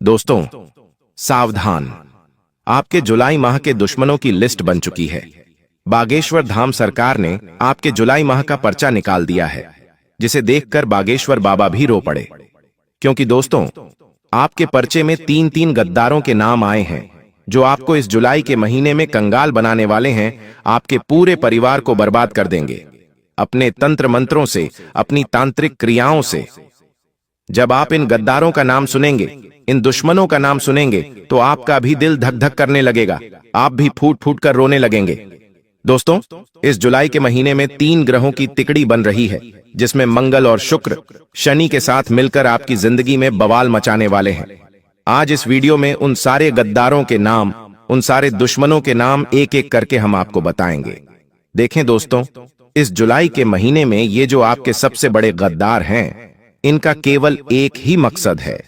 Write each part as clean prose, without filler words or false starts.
दोस्तों, सावधान। आपके जुलाई माह के दुश्मनों की लिस्ट बन चुकी है। बागेश्वर धाम सरकार ने आपके जुलाई माह का पर्चा निकाल दिया है, जिसे देखकर बागेश्वर बाबा भी रो पड़े। क्योंकि दोस्तों, आपके पर्चे में तीन तीन गद्दारों के नाम आए हैं, जो आपको इस जुलाई के महीने में कंगाल बनाने वाले हैं। आपके पूरे परिवार को बर्बाद कर देंगे, अपने तंत्र मंत्रों से, अपनी तांत्रिक क्रियाओं से। जब आप इन गद्दारों का नाम सुनेंगे, इन दुश्मनों का नाम सुनेंगे, तो आपका भी दिल धक धक करने लगेगा, आप भी फूट फूट कर रोने लगेंगे। दोस्तों, इस जुलाई के महीने में 3 ग्रहों की तिकड़ी बन रही है, जिसमें मंगल और शुक्र शनि के साथ मिलकर आपकी जिंदगी में बवाल मचाने वाले हैं। आज इस वीडियो में उन सारे गद्दारों के नाम, उन सारे दुश्मनों के नाम एक एक करके हम आपको बताएंगे। देखें दोस्तों, इस जुलाई के महीने में ये जो आपके सबसे बड़े गद्दार हैं, इनका केवल एक ही मकसद है,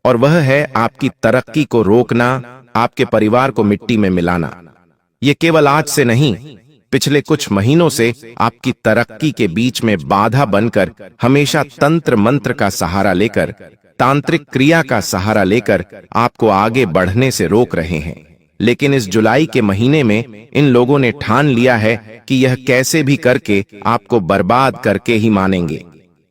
और वह है आपकी तरक्की को रोकना, आपके परिवार को मिट्टी में मिलाना। ये केवल आज से नहीं, पिछले कुछ महीनों से आपकी तरक्की के बीच में बाधा बनकर, हमेशा तंत्र मंत्र का सहारा लेकर, तांत्रिक क्रिया का सहारा लेकर आपको आगे बढ़ने से रोक रहे हैं। लेकिन इस जुलाई के महीने में इन लोगों ने ठान लिया है कि यह कैसे भी करके आपको बर्बाद करके ही मानेंगे।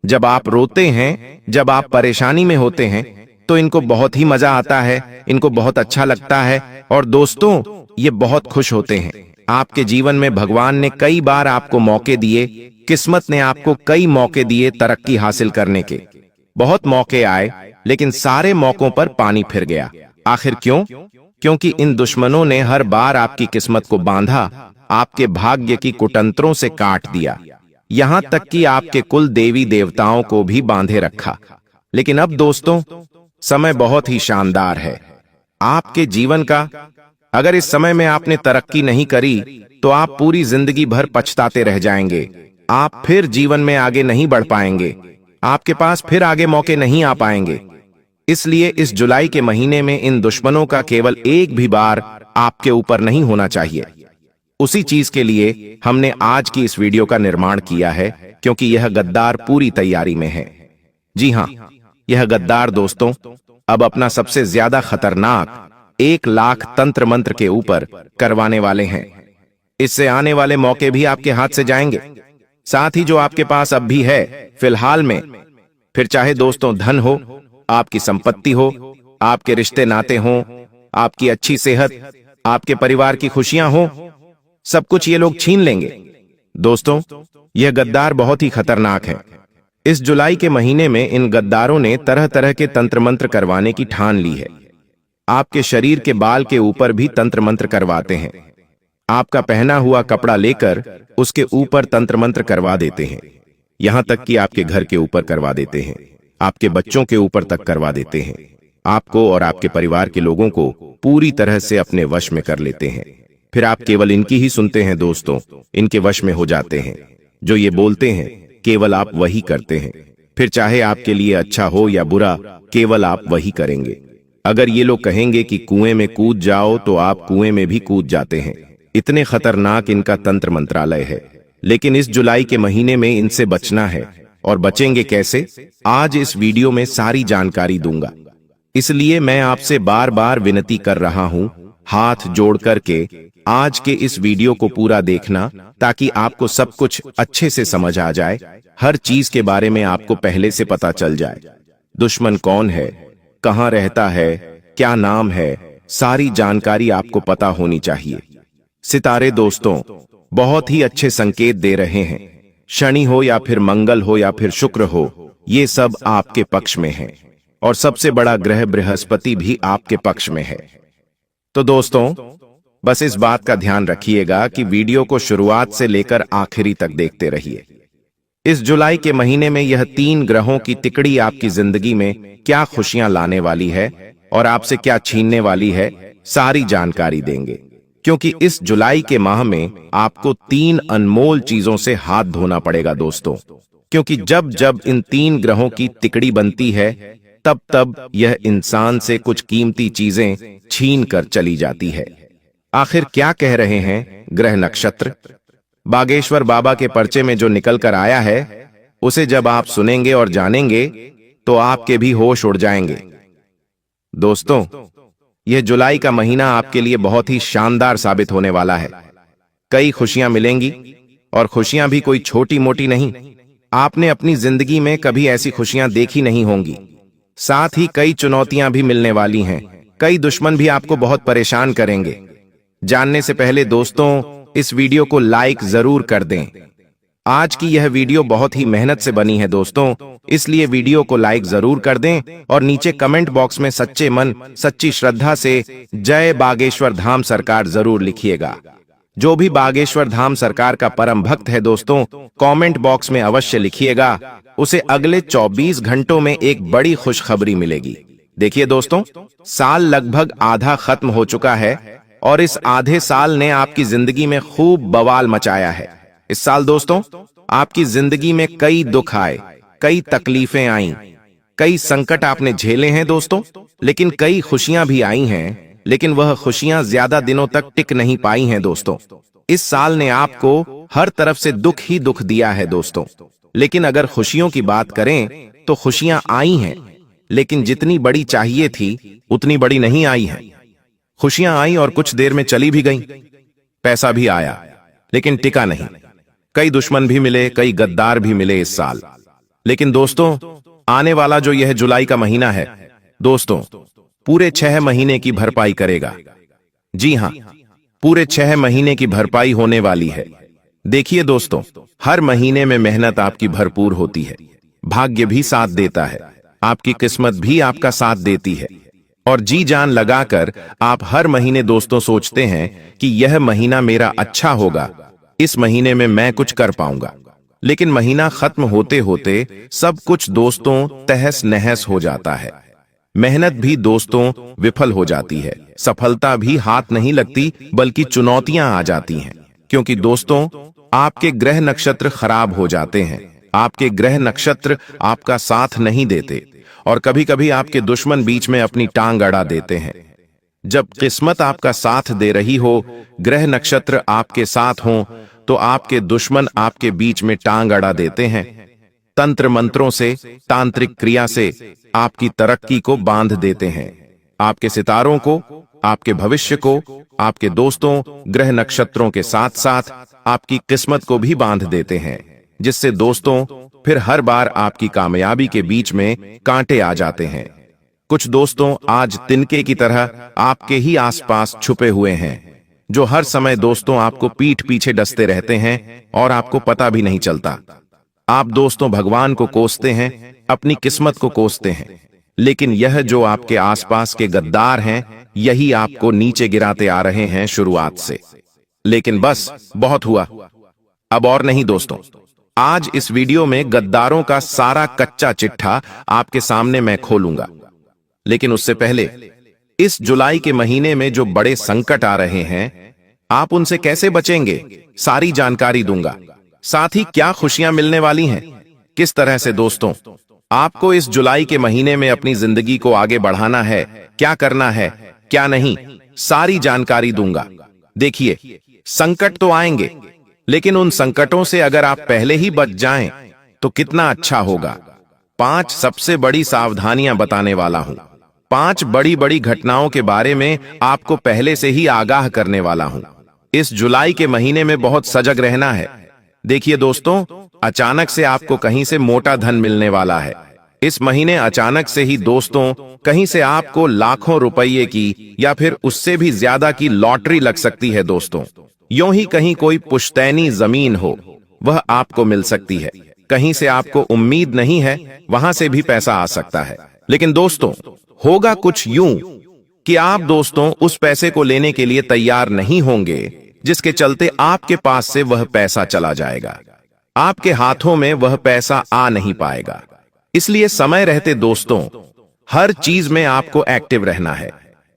जब आप रोते हैं, जब आप परेशानी में होते हैं, तो इनको बहुत ही मजा आता है, इनको बहुत अच्छा लगता है, और दोस्तों, ये बहुत खुश होते हैं। आपके जीवन में भगवान ने कई बार आपको मौके दिए, किस्मत ने आपको कई मौके दिए तरक्की हासिल करने के। बहुत मौके आए, लेकिन सारे मौकों पर पानी फिर गया। आखिर क्यों? क्योंकि इन दुश्मनों ने हर बार आपकी किस्मत को बांधा, आपके भाग्य की कुटंत्रों से काट दिया, यहां तक कि आपके कुल देवी देवताओं को भी बांधे रखा। लेकिन अब दोस्तों, समय बहुत ही शानदार है आपके जीवन का। अगर इस समय में आपने तरक्की नहीं करी, तो आप पूरी जिंदगी भर पछताते रह जाएंगे। आप फिर जीवन में आगे नहीं बढ़ पाएंगे, आपके पास फिर आगे मौके नहीं आ पाएंगे। इसलिए इस जुलाई के महीने में इन दुश्मनों का केवल एक भी बार आपके ऊपर नहीं होना चाहिए। उसी चीज के लिए हमने आज की इस वीडियो का निर्माण किया है, क्योंकि यह गद्दार पूरी तैयारी में है। जी हां, यह गद्दार दोस्तों अब अपना सबसे ज्यादा खतरनाक 1 लाख तंत्र मंत्र के ऊपर करवाने वाले हैं। इससे आने वाले मौके भी आपके हाथ से जाएंगे, साथ ही जो आपके पास अब भी है फिलहाल में, फिर चाहे दोस्तों धन हो, आपकी संपत्ति हो, आपके रिश्ते नाते हों, आपकी अच्छी सेहत, आपके परिवार की खुशियां हो, सब कुछ ये लोग छीन लेंगे। दोस्तों, यह गद्दार बहुत ही खतरनाक है। इस जुलाई के महीने में इन गद्दारों ने तरह तरह के तंत्र मंत्र करवाने की ठान ली है। आपके शरीर के बाल के ऊपर भी तंत्र मंत्र करवाते हैं। आपका पहना हुआ कपड़ा लेकर उसके ऊपर तंत्र मंत्र करवा देते हैं। यहां तक कि आपके घर के ऊपर करवा देते हैं, आपके बच्चों के ऊपर तक करवा देते हैं। आपको और आपके परिवार के लोगों को पूरी तरह से अपने वश में कर लेते हैं। फिर आप केवल इनकी ही सुनते हैं दोस्तों, इनके वश में हो जाते हैं। जो ये बोलते हैं, केवल आप वही करते हैं। फिर चाहे आपके लिए अच्छा हो या बुरा, केवल आप वही करेंगे। अगर ये लोग कहेंगे कि कुएं में कूद जाओ, तो आप कुएं में भी कूद जाते हैं। इतने खतरनाक इनका तंत्र मंत्रालय है। लेकिन इस जुलाई के महीने में इनसे बचना है, और बचेंगे कैसे, आज इस वीडियो में सारी जानकारी दूंगा। इसलिए मैं आपसे बार बार विनती कर रहा हूं, हाथ जोड़ करके आज के इस वीडियो को पूरा देखना, ताकि आपको सब कुछ अच्छे से समझ आ जाए। हर चीज के बारे में आपको पहले से पता चल जाए। दुश्मन कौन है, कहां रहता है, क्या नाम है, सारी जानकारी आपको पता होनी चाहिए। सितारे दोस्तों बहुत ही अच्छे संकेत दे रहे हैं। शनि हो या फिर मंगल हो या फिर शुक्र हो, ये सब आपके पक्ष में है, और सबसे बड़ा ग्रह बृहस्पति भी आपके पक्ष में है। तो दोस्तों, बस इस बात का ध्यान रखिएगा कि वीडियो को शुरुआत से लेकर आखिरी तक देखते रहिए। इस जुलाई के महीने में यह 3 ग्रहों की तिकड़ी आपकी जिंदगी में क्या खुशियां लाने वाली है और आपसे क्या छीनने वाली है, सारी जानकारी देंगे। क्योंकि इस जुलाई के माह में आपको 3 अनमोल चीजों से हाथ धोना पड़ेगा दोस्तों। क्योंकि जब जब इन 3 ग्रहों की तिकड़ी बनती है, तब तब यह इंसान से कुछ कीमती चीजें छीन कर चली जाती है। आखिर क्या कह रहे हैं ग्रह नक्षत्र? बागेश्वर बाबा के पर्चे में जो निकल कर आया है, उसे जब आप सुनेंगे और जानेंगे, तो आपके भी होश उड़ जाएंगे। दोस्तों, यह जुलाई का महीना आपके लिए बहुत ही शानदार साबित होने वाला है। कई खुशियां मिलेंगी और खुशियां भी कोई छोटी मोटी नहीं। आपने अपनी जिंदगी में कभी ऐसी खुशियां देखी नहीं होंगी। साथ ही कई चुनौतियां भी मिलने वाली हैं। कई दुश्मन भी आपको बहुत परेशान करेंगे। जानने से पहले दोस्तों, इस वीडियो को लाइक जरूर कर दें। आज की यह वीडियो बहुत ही मेहनत से बनी है दोस्तों, इसलिए वीडियो को लाइक जरूर कर दें और नीचे कमेंट बॉक्स में सच्चे मन सच्ची श्रद्धा से जय बागेश्वर धाम सरकार जरूर लिखिएगा। जो भी बागेश्वर धाम सरकार का परम भक्त है दोस्तों, कमेंट बॉक्स में अवश्य लिखिएगा। उसे अगले 24 घंटों में एक बड़ी खुशखबरी मिलेगी। देखिए दोस्तों, साल लगभग आधा खत्म हो चुका है और इस आधे साल ने आपकी जिंदगी में खूब बवाल मचाया है। इस साल दोस्तों, आपकी जिंदगी में कई दुख आए, कई तकलीफें आईं, कई संकट आपने झेले हैं दोस्तों, लेकिन कई खुशियां भी आई हैं। लेकिन वह खुशियां ज्यादा दिनों तक टिक नहीं पाई हैं दोस्तों। इस साल ने आपको हर तरफ से दुख ही दुख दिया है दोस्तों। लेकिन अगर खुशियों की बात करें तो खुशियां आई हैं, लेकिन जितनी बड़ी चाहिए थी उतनी बड़ी नहीं आई हैं। खुशियां आई और कुछ देर में चली भी गईं। पैसा भी आया, लेकिन टिका नहीं। कई दुश्मन भी मिले, कई गद्दार भी मिले इस साल। लेकिन दोस्तों, आने वाला जो यह जुलाई का महीना है दोस्तों, पूरे 6 महीने की भरपाई करेगा। जी हां, पूरे 6 महीने की भरपाई होने वाली है। देखिए दोस्तों, हर महीने में मेहनत आपकी भरपूर होती है, भाग्य भी साथ देता है, आपकी किस्मत भी आपका साथ देती है और जी जान लगाकर आप हर महीने दोस्तों सोचते हैं कि यह महीना मेरा अच्छा होगा, इस महीने में मैं कुछ कर पाऊंगा। लेकिन महीना खत्म होते होते सब कुछ दोस्तों तहस नहस हो जाता है। मेहनत भी दोस्तों विफल हो जाती है, सफलता भी हाथ नहीं लगती, बल्कि चुनौतियां आ जाती हैं। क्योंकि दोस्तों, आपके ग्रह नक्षत्र खराब हो जाते हैं, आपके ग्रह नक्षत्र आपका साथ नहीं देते और कभी कभी आपके दुश्मन बीच में अपनी टांग अड़ा देते हैं। जब किस्मत आपका साथ दे रही हो, ग्रह नक्षत्र आपके साथ हों, तो आपके दुश्मन आपके बीच में टांग अड़ा देते हैं। तंत्र मंत्रों से, तांत्रिक क्रिया से आपकी तरक्की को बांध देते हैं। आपके सितारों को, आपके भविष्य को, आपके दोस्तों, ग्रह नक्षत्रों के साथ साथ आपकी किस्मत को भी बांध देते हैं, जिससे दोस्तों फिर हर बार आपकी कामयाबी के बीच में कांटे आ जाते हैं। कुछ दोस्तों आज तिनके की तरह आपके ही आसपास छुपे हुए हैं, जो हर समय दोस्तों आपको पीठ पीछे डसते रहते हैं और आपको पता भी नहीं चलता। आप दोस्तों भगवान को कोसते हैं, अपनी किस्मत को कोसते हैं, लेकिन यह जो आपके आसपास के गद्दार हैं, यही आपको नीचे गिराते आ रहे हैं शुरुआत से। लेकिन बस बहुत हुआ, अब और नहीं दोस्तों। आज इस वीडियो में गद्दारों का सारा कच्चा चिट्ठा आपके सामने मैं खोलूंगा। लेकिन उससे पहले, इस जुलाई के महीने में जो बड़े संकट आ रहे हैं, आप उनसे कैसे बचेंगे, सारी जानकारी दूंगा। साथ ही क्या खुशियां मिलने वाली हैं, किस तरह से दोस्तों आपको इस जुलाई के महीने में अपनी जिंदगी को आगे बढ़ाना है, क्या करना है, क्या नहीं, सारी जानकारी दूंगा। देखिए, संकट तो आएंगे, लेकिन उन संकटों से अगर आप पहले ही बच जाएं, तो कितना अच्छा होगा। 5 सबसे बड़ी सावधानियां बताने वाला हूं। 5 बड़ी बड़ी घटनाओं के बारे में आपको पहले से ही आगाह करने वाला हूं। इस जुलाई के महीने में बहुत सजग रहना है। देखिए दोस्तों, अचानक से आपको कहीं से मोटा धन मिलने वाला है। इस महीने अचानक से ही दोस्तों कहीं से आपको लाखों रुपये की या फिर उससे भी ज्यादा की लॉटरी लग सकती है दोस्तों। यूं ही कहीं कोई पुश्तैनी जमीन हो, वह आपको मिल सकती है। कहीं से आपको उम्मीद नहीं है, वहां से भी पैसा आ सकता है। लेकिन दोस्तों, होगा कुछ यूं कि आप दोस्तों उस पैसे को लेने के लिए तैयार नहीं होंगे, जिसके चलते आपके पास से वह पैसा चला जाएगा। आपके हाथों में वह पैसा आ नहीं पाएगा। इसलिए समय रहते दोस्तों हर चीज में आपको एक्टिव रहना है।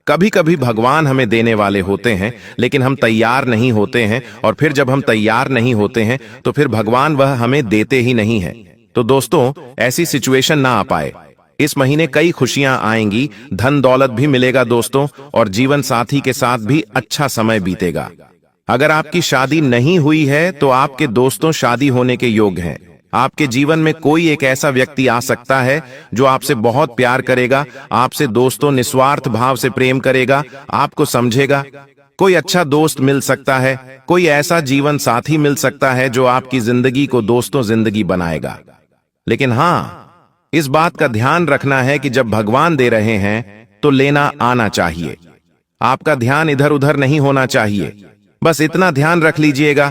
कभी कभी भगवान हमें देने वाले होते हैं, लेकिन हम तैयार नहीं होते हैं, और फिर जब हम तैयार नहीं होते हैं तो फिर भगवान वह हमें देते ही नहीं है। तो दोस्तों ऐसी सिचुएशन ना आ पाए। इस महीने कई खुशियां आएंगी, धन दौलत भी मिलेगा दोस्तों, और जीवन साथी के साथ भी अच्छा समय बीतेगा। अगर आपकी शादी नहीं हुई है तो आपके दोस्तों शादी होने के योग्य हैं। आपके जीवन में कोई एक ऐसा व्यक्ति आ सकता है जो आपसे बहुत प्यार करेगा, आपसे दोस्तों निस्वार्थ भाव से प्रेम करेगा, आपको समझेगा। कोई अच्छा दोस्त मिल सकता है, कोई ऐसा जीवन साथी मिल सकता है जो आपकी जिंदगी को दोस्तों जिंदगी बनाएगा। लेकिन हाँ, इस बात का ध्यान रखना है कि जब भगवान दे रहे हैं तो लेना आना चाहिए। आपका ध्यान इधर उधर नहीं होना चाहिए। बस इतना ध्यान रख लीजिएगा,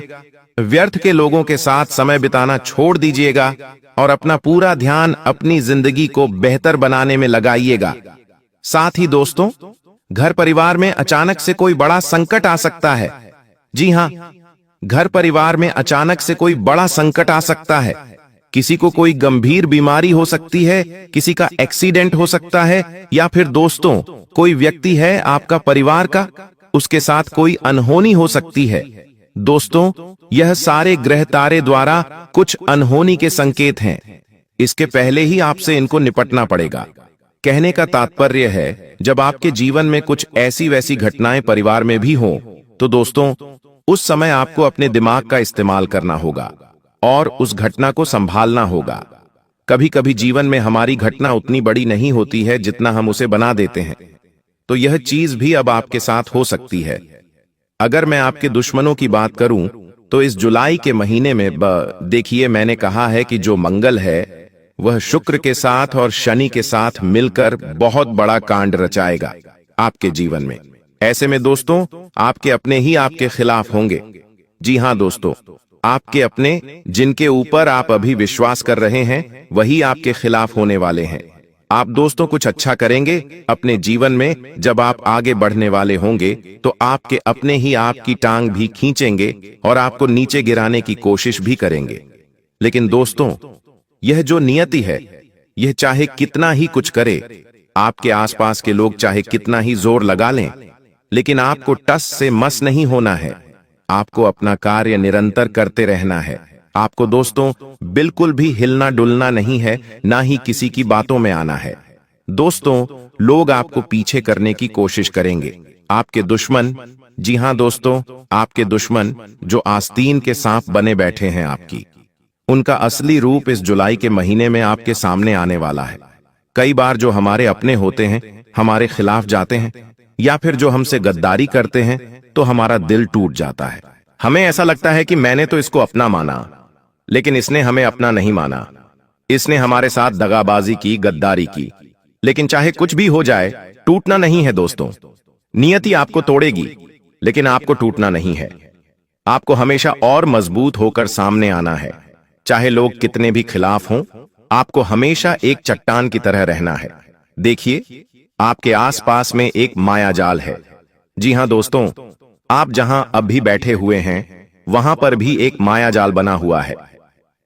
व्यर्थ के लोगों के साथ समय बिताना छोड़ दीजिएगा और अपना पूरा ध्यान अपनी जिंदगी को बेहतर बनाने में लगाइएगा। साथ ही दोस्तों, घर परिवार में अचानक से कोई बड़ा संकट आ सकता है। जी हां, घर परिवार में अचानक से कोई बड़ा संकट आ सकता है। किसी को कोई गंभीर बीमारी हो सकती है, किसी का एक्सीडेंट हो सकता है, या फिर दोस्तों कोई व्यक्ति है आपका परिवार का, उसके साथ कोई अनहोनी हो सकती है। दोस्तों, यह सारे ग्रह तारे द्वारा कुछ अनहोनी के संकेत हैं। इसके पहले ही आपसे इनको निपटना पड़ेगा। कहने का तात्पर्य है, जब आपके जीवन में कुछ ऐसी वैसी घटनाएं परिवार में भी हों, तो दोस्तों उस समय आपको अपने दिमाग का इस्तेमाल करना होगा और उस घटना को संभालना होगा। कभी कभी जीवन में हमारी घटना उतनी बड़ी नहीं होती है जितना हम उसे बना देते हैं। तो यह चीज भी अब आपके साथ हो सकती है। अगर मैं आपके दुश्मनों की बात करूं तो इस जुलाई के महीने में देखिए, मैंने कहा है कि जो मंगल है वह शुक्र के साथ और शनि के साथ मिलकर बहुत बड़ा कांड रचाएगा आपके जीवन में। ऐसे में दोस्तों आपके अपने ही आपके खिलाफ होंगे। जी हां दोस्तों, आपके अपने, जिनके ऊपर आप अभी विश्वास कर रहे हैं, वही आपके खिलाफ होने वाले हैं। आप दोस्तों कुछ अच्छा करेंगे अपने जीवन में, जब आप आगे बढ़ने वाले होंगे तो आपके अपने ही आपकी टांग भी खींचेंगे और आपको नीचे गिराने की कोशिश भी करेंगे। लेकिन दोस्तों, यह जो नियति है, यह चाहे कितना ही कुछ करे, आपके आसपास के लोग चाहे कितना ही जोर लगा लें, लेकिन आपको टस से मस नहीं होना है। आपको अपना कार्य निरंतर करते रहना है। आपको दोस्तों बिल्कुल भी हिलना डुलना नहीं है, ना ही किसी की बातों में आना है। दोस्तों, लोग आपको पीछे करने की कोशिश करेंगे, आपके दुश्मन। जी हां दोस्तों, आपके दुश्मन जो आस्तीन के सांप बने बैठे हैं आपकी, उनका असली रूप इस जुलाई के महीने में आपके सामने आने वाला है। कई बार जो हमारे अपने होते हैं हमारे खिलाफ जाते हैं, या फिर जो हमसे गद्दारी करते हैं, तो हमारा दिल टूट जाता है। हमें ऐसा लगता है कि मैंने तो इसको अपना माना, लेकिन इसने हमें अपना नहीं माना। इसने हमारे साथ दगाबाजी की, गद्दारी की। लेकिन चाहे कुछ भी हो जाए, टूटना नहीं है दोस्तों। नियति आपको तोड़ेगी, लेकिन आपको टूटना नहीं है। आपको हमेशा और मजबूत होकर सामने आना है। चाहे लोग कितने भी खिलाफ हों, आपको हमेशा एक चट्टान की तरह रहना है। देखिए, आपके आसपास में एक माया जाल है। जी हां दोस्तों, आप जहां अभी बैठे हुए हैं, वहां पर भी एक माया जाल बना हुआ है।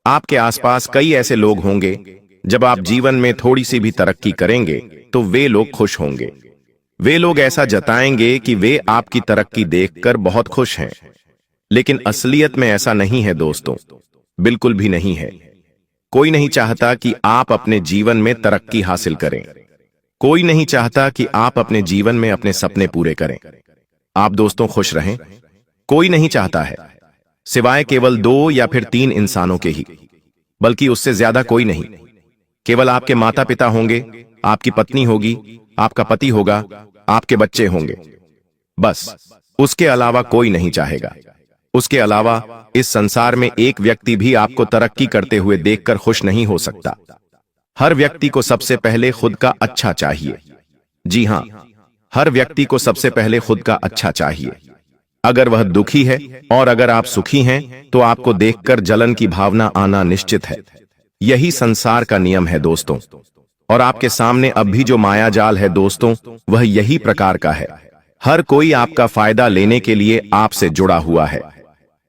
आपके आसपास कई ऐसे लोग होंगे, जब आप जीवन में थोड़ी सी भी तरक्की करेंगे तो वे लोग खुश होंगे। वे लोग ऐसा जताएंगे कि वे आपकी तरक्की देखकर बहुत खुश हैं। लेकिन असलियत में ऐसा नहीं है दोस्तों, बिल्कुल भी नहीं है। कोई नहीं चाहता कि आप अपने जीवन में तरक्की हासिल करें। कोई नहीं चाहता कि आप अपने जीवन में अपने सपने पूरे करें। आप दोस्तों खुश रहें, कोई नहीं चाहता है, सिवाय केवल 2 या फिर 3 इंसानों के ही, बल्कि उससे ज्यादा कोई नहीं। केवल आपके माता पिता होंगे, आपकी पत्नी होगी, आपका पति होगा, आपके बच्चे होंगे, बस। उसके अलावा कोई नहीं चाहेगा। उसके अलावा इस संसार में एक व्यक्ति भी आपको तरक्की करते हुए देखकर खुश नहीं हो सकता। हर व्यक्ति को सबसे पहले खुद का अच्छा चाहिए। जी हां, हर व्यक्ति को सबसे पहले खुद का अच्छा चाहिए। अगर वह दुखी है और अगर आप सुखी हैं, तो आपको देखकर जलन की भावना आना निश्चित है। यही संसार का नियम है दोस्तों। और आपके सामने अब भी जो माया जाल है दोस्तों, वह यही प्रकार का है। हर कोई आपका फायदा लेने के लिए आपसे जुड़ा हुआ है।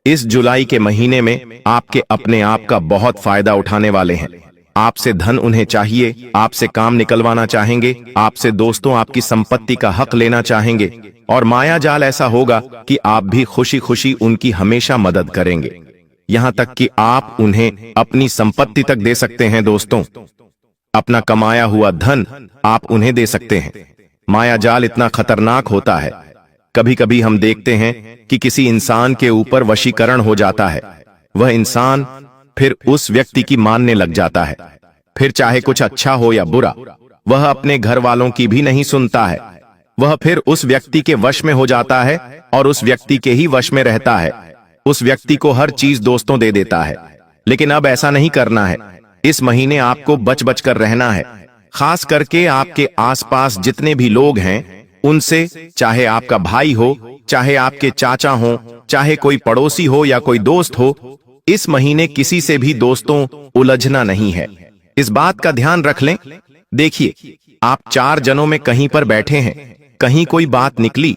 इस जुलाई के महीने में आपके अपने आप का बहुत फायदा उठाने वाले हैं। आपसे धन उन्हें चाहिए, आपसे काम निकलवाना चाहेंगे, आपसे दोस्तों आपकी संपत्ति का हक लेना चाहेंगे, और माया जाल ऐसा होगा कि आप भी खुशी खुशी उनकी हमेशा मदद करेंगे, यहां तक कि आप उन्हें अपनी संपत्ति तक दे सकते हैं दोस्तों। अपना कमाया हुआ धन आप उन्हें दे सकते हैं। माया जाल इतना खतरनाक होता है, कभी कभी हम देखते हैं कि किसी इंसान के ऊपर वशीकरण हो जाता है। वह इंसान फिर उस व्यक्ति की मानने लग जाता है। फिर चाहे कुछ अच्छा हो या बुरा, वह अपने घर वालों की भी नहीं सुनता है। वह फिर उस व्यक्ति के वश में हो जाता है और उस व्यक्ति के ही वश में रहता है। उस व्यक्ति को हर चीज दोस्तों दे देता है। लेकिन अब ऐसा नहीं करना है। इस महीने आपको बच बच कर रहना है। खास करके आपके आसपास जितने भी लोग हैं उनसे, चाहे आपका भाई हो, चाहे आपके चाचा हो, चाहे कोई पड़ोसी हो या कोई दोस्त हो, इस महीने किसी से भी दोस्तों उलझना नहीं है। इस बात का ध्यान रख लें। देखिए, आप 4 जनों में कहीं पर बैठे हैं, कहीं कोई बात निकली,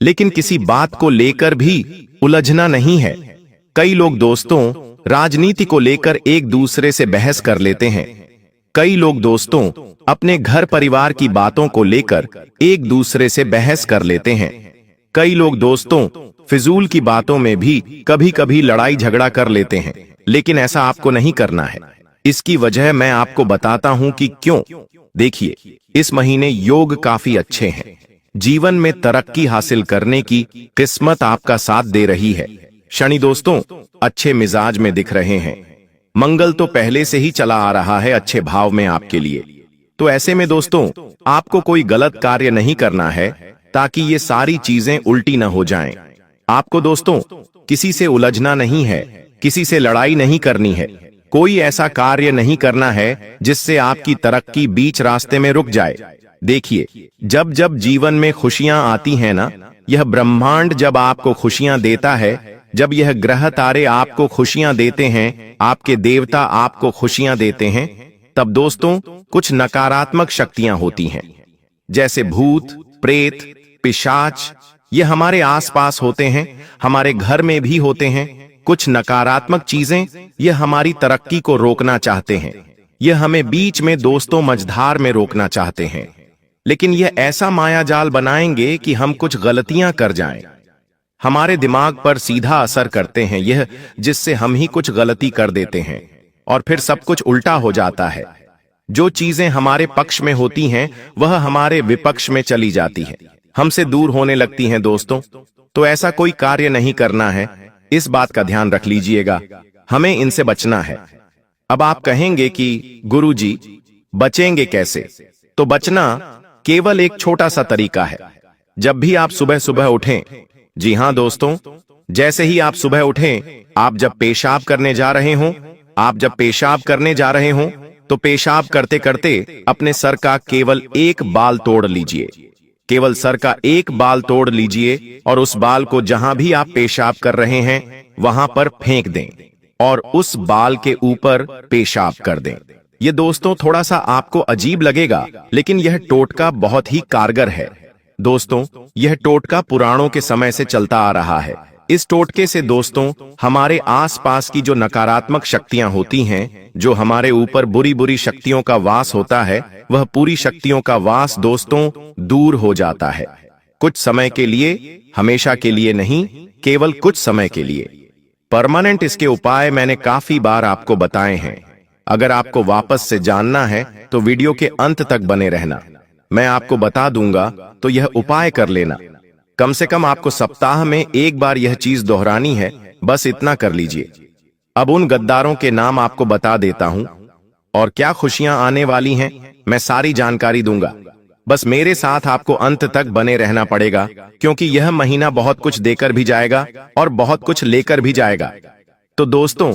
लेकिन किसी बात को लेकर भी उलझना नहीं है। कई लोग दोस्तों राजनीति को लेकर एक दूसरे से बहस कर लेते हैं। कई लोग दोस्तों अपने घर परिवार की बातों को लेकर एक दूसरे से बहस कर लेते हैं। कई लोग दोस्तों फिजूल की बातों में भी कभी कभी लड़ाई झगड़ा कर लेते हैं। लेकिन ऐसा आपको नहीं करना है। इसकी वजह मैं आपको बताता हूं कि क्यों। देखिए, इस महीने योग काफी अच्छे हैं। जीवन में तरक्की हासिल करने की किस्मत आपका साथ दे रही है। शनि दोस्तों अच्छे मिजाज में दिख रहे हैं। मंगल तो पहले से ही चला आ रहा है अच्छे भाव में आपके लिए। तो ऐसे में दोस्तों आपको कोई गलत कार्य नहीं करना है ताकि ये सारी चीजें उल्टी न हो जाएं। आपको दोस्तों किसी से उलझना नहीं है, किसी से लड़ाई नहीं करनी है, कोई ऐसा कार्य नहीं करना है जिससे आपकी तरक्की बीच रास्ते में रुक जाए। देखिए, जब जब जीवन में खुशियां आती हैं ना, यह ब्रह्मांड जब आपको खुशियां देता है, जब यह ग्रह तारे आपको खुशियां देते हैं, आपके देवता आपको खुशियां देते हैं, तब दोस्तों कुछ नकारात्मक शक्तियां होती हैं, जैसे भूत, प्रेत, पिशाच। ये हमारे आसपास होते हैं, हमारे घर में भी होते हैं। कुछ नकारात्मक चीजें ये हमारी तरक्की को रोकना चाहते हैं। ये हमें बीच में दोस्तों मझधार में रोकना चाहते हैं। लेकिन यह ऐसा मायाजाल बनाएंगे कि हम कुछ गलतियां कर जाएं। हमारे दिमाग पर सीधा असर करते हैं यह, जिससे हम ही कुछ गलती कर देते हैं और फिर सब कुछ उल्टा हो जाता है। जो चीजें हमारे पक्ष में होती हैं वह हमारे विपक्ष में चली जाती है, हमसे दूर होने लगती हैं दोस्तों। तो ऐसा कोई कार्य नहीं करना है। इस बात का ध्यान रख लीजिएगा, हमें इनसे बचना है। अब आप कहेंगे कि गुरुजी बचेंगे कैसे? तो बचना केवल एक छोटा सा तरीका है। जब भी आप सुबह सुबह उठें, जी हां दोस्तों, जैसे ही आप सुबह उठें, आप जब पेशाब करने जा रहे हों, तो पेशाब करते करते अपने सर का केवल एक बाल तोड़ लीजिए। केवल सर का एक बाल तोड़ लीजिए और उस बाल को जहां भी आप पेशाब कर रहे हैं वहां पर फेंक दें और उस बाल के ऊपर पेशाब कर दें। ये दोस्तों थोड़ा सा आपको अजीब लगेगा, लेकिन यह टोटका बहुत ही कारगर है। दोस्तों यह टोटका पुराणों के समय से चलता आ रहा है। इस टोटके से दोस्तों हमारे आसपास की जो नकारात्मक शक्तियां होती हैं, जो हमारे ऊपर बुरी बुरी शक्तियों का वास होता है, वह पूरी शक्तियों का वास दोस्तों दूर हो जाता है। कुछ समय के लिए, हमेशा के लिए नहीं, केवल कुछ समय के लिए। परमानेंट इसके उपाय मैंने काफी बार आपको बताए हैं। अगर आपको वापस से जानना है तो वीडियो के अंत तक बने रहना। मैं आपको बता दूंगा तो यह उपाय कर लेना। कम से कम आपको सप्ताह में एक बार यह चीज दोहरानी है, बस इतना कर लीजिए। अब उन गद्दारों के नाम आपको बता देता हूं और क्या खुशियां आने वाली हैं, मैं सारी जानकारी दूंगा। बस मेरे साथ आपको अंत तक बने रहना पड़ेगा, क्योंकि यह महीना बहुत कुछ देकर भी जाएगा और बहुत कुछ लेकर भी जाएगा। तो दोस्तों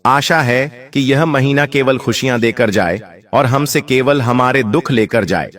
आशा है कि यह महीना केवल खुशियां देकर जाए और हमसे केवल हमारे दुख लेकर जाए।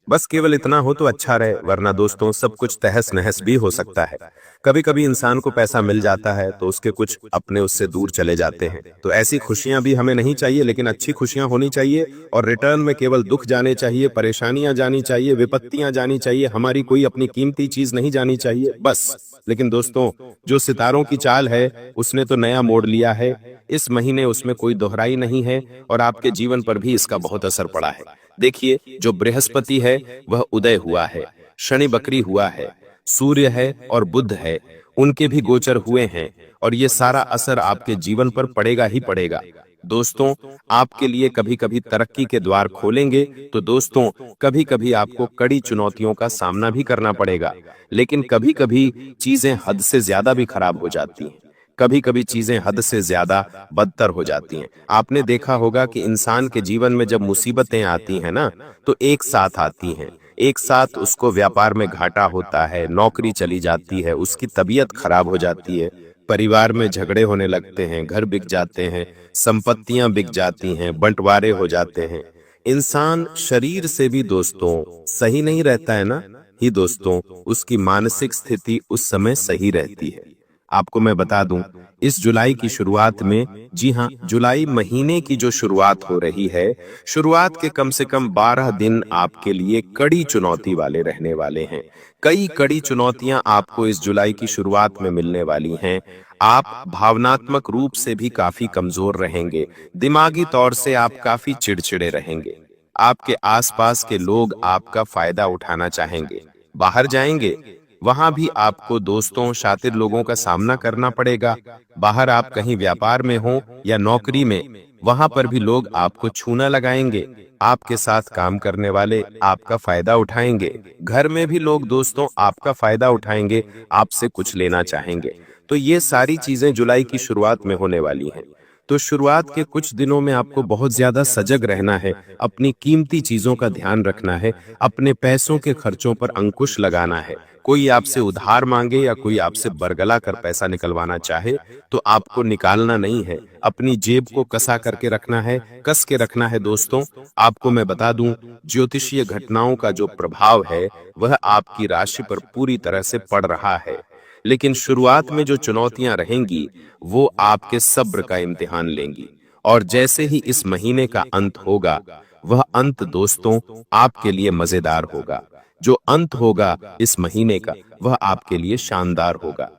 बस केवल इतना हो तो अच्छा रहे, वरना दोस्तों सब कुछ तहस नहस भी हो सकता है। कभी कभी इंसान को पैसा मिल जाता है तो उसके कुछ अपने उससे दूर चले जाते हैं। तो ऐसी खुशियां भी हमें नहीं चाहिए, लेकिन अच्छी खुशियां होनी चाहिए और रिटर्न में केवल दुख जाने चाहिए, परेशानियां जानी चाहिए, विपत्तियां जानी चाहिए, हमारी कोई अपनी कीमती चीज नहीं जानी चाहिए, बस। लेकिन दोस्तों जो सितारों की चाल है उसने तो नया मोड़ लिया है। इस महीने उसमें कोई दोहराई नहीं है और आपके जीवन पर भी इसका बहुत असर पड़ा है। देखिए, जो बृहस्पति है वह उदय हुआ है, शनि बकरी हुआ है, सूर्य है और बुध है, उनके भी गोचर हुए हैं और ये सारा असर आपके जीवन पर पड़ेगा ही पड़ेगा। दोस्तों आपके लिए कभी कभी तरक्की के द्वार खोलेंगे, तो दोस्तों कभी कभी आपको कड़ी चुनौतियों का सामना भी करना पड़ेगा। लेकिन कभी कभी चीजें हद से ज्यादा भी खराब हो जाती हैं। कभी कभी चीजें हद से ज्यादा बदतर हो जाती हैं। आपने देखा होगा कि इंसान के जीवन में जब मुसीबतें आती हैं ना, तो एक साथ आती हैं। एक साथ उसको व्यापार में घाटा होता है, नौकरी चली जाती है, उसकी तबीयत खराब हो जाती है, परिवार में झगड़े होने लगते हैं, घर बिक जाते हैं, संपत्तियां बिक जाती हैं, बंटवारे हो जाते हैं। इंसान शरीर से भी दोस्तों सही नहीं रहता है ना, ही दोस्तों उसकी मानसिक स्थिति उस समय सही रहती है। आपको मैं बता दूं, इस जुलाई की शुरुआत में, जी हाँ, जुलाई महीने की जो शुरुआत हो रही है, शुरुआत के कम से कम 12 दिन आपके लिए कड़ी चुनौती वाले रहने वाले हैं। कई कड़ी चुनौतियां आपको इस जुलाई की शुरुआत में मिलने वाली हैं। आप भावनात्मक रूप से भी काफी कमजोर रहेंगे, दिमागी तौर से आप काफी चिड़चिड़े रहेंगे। आपके आसपास के लोग आपका फायदा उठाना चाहेंगे। बाहर जाएंगे, वहां भी आपको दोस्तों, शातिर लोगों का सामना करना पड़ेगा। बाहर आप कहीं व्यापार में हो या नौकरी में, वहां पर भी लोग आपको छूना लगाएंगे। आपके साथ काम करने वाले आपका फायदा उठाएंगे। घर में भी लोग दोस्तों आपका फायदा उठाएंगे, आपसे कुछ लेना चाहेंगे। तो ये सारी चीजें जुलाई की शुरुआत में होने वाली हैं। तो शुरुआत के कुछ दिनों में आपको बहुत ज्यादा सजग रहना है, अपनी कीमती चीजों का ध्यान रखना है, अपने पैसों के खर्चों पर अंकुश लगाना है। कोई आपसे उधार मांगे या कोई आपसे बरगला कर पैसा निकलवाना चाहे, तो आपको निकालना नहीं है, अपनी जेब को कसा करके रखना है, कस के रखना है। दोस्तों, आपको मैं बता दूं, ज्योतिषीय घटनाओं का जो प्रभाव है वह आपकी राशि पर पूरी तरह से पड़ रहा है। लेकिन शुरुआत में जो चुनौतियां रहेंगी वो आपके सब्र का इम्तिहान लेंगी। और जैसे ही इस महीने का अंत होगा, वह अंत दोस्तों आपके लिए मजेदार होगा। जो अंत होगा इस महीने का, वह आपके लिए शानदार होगा।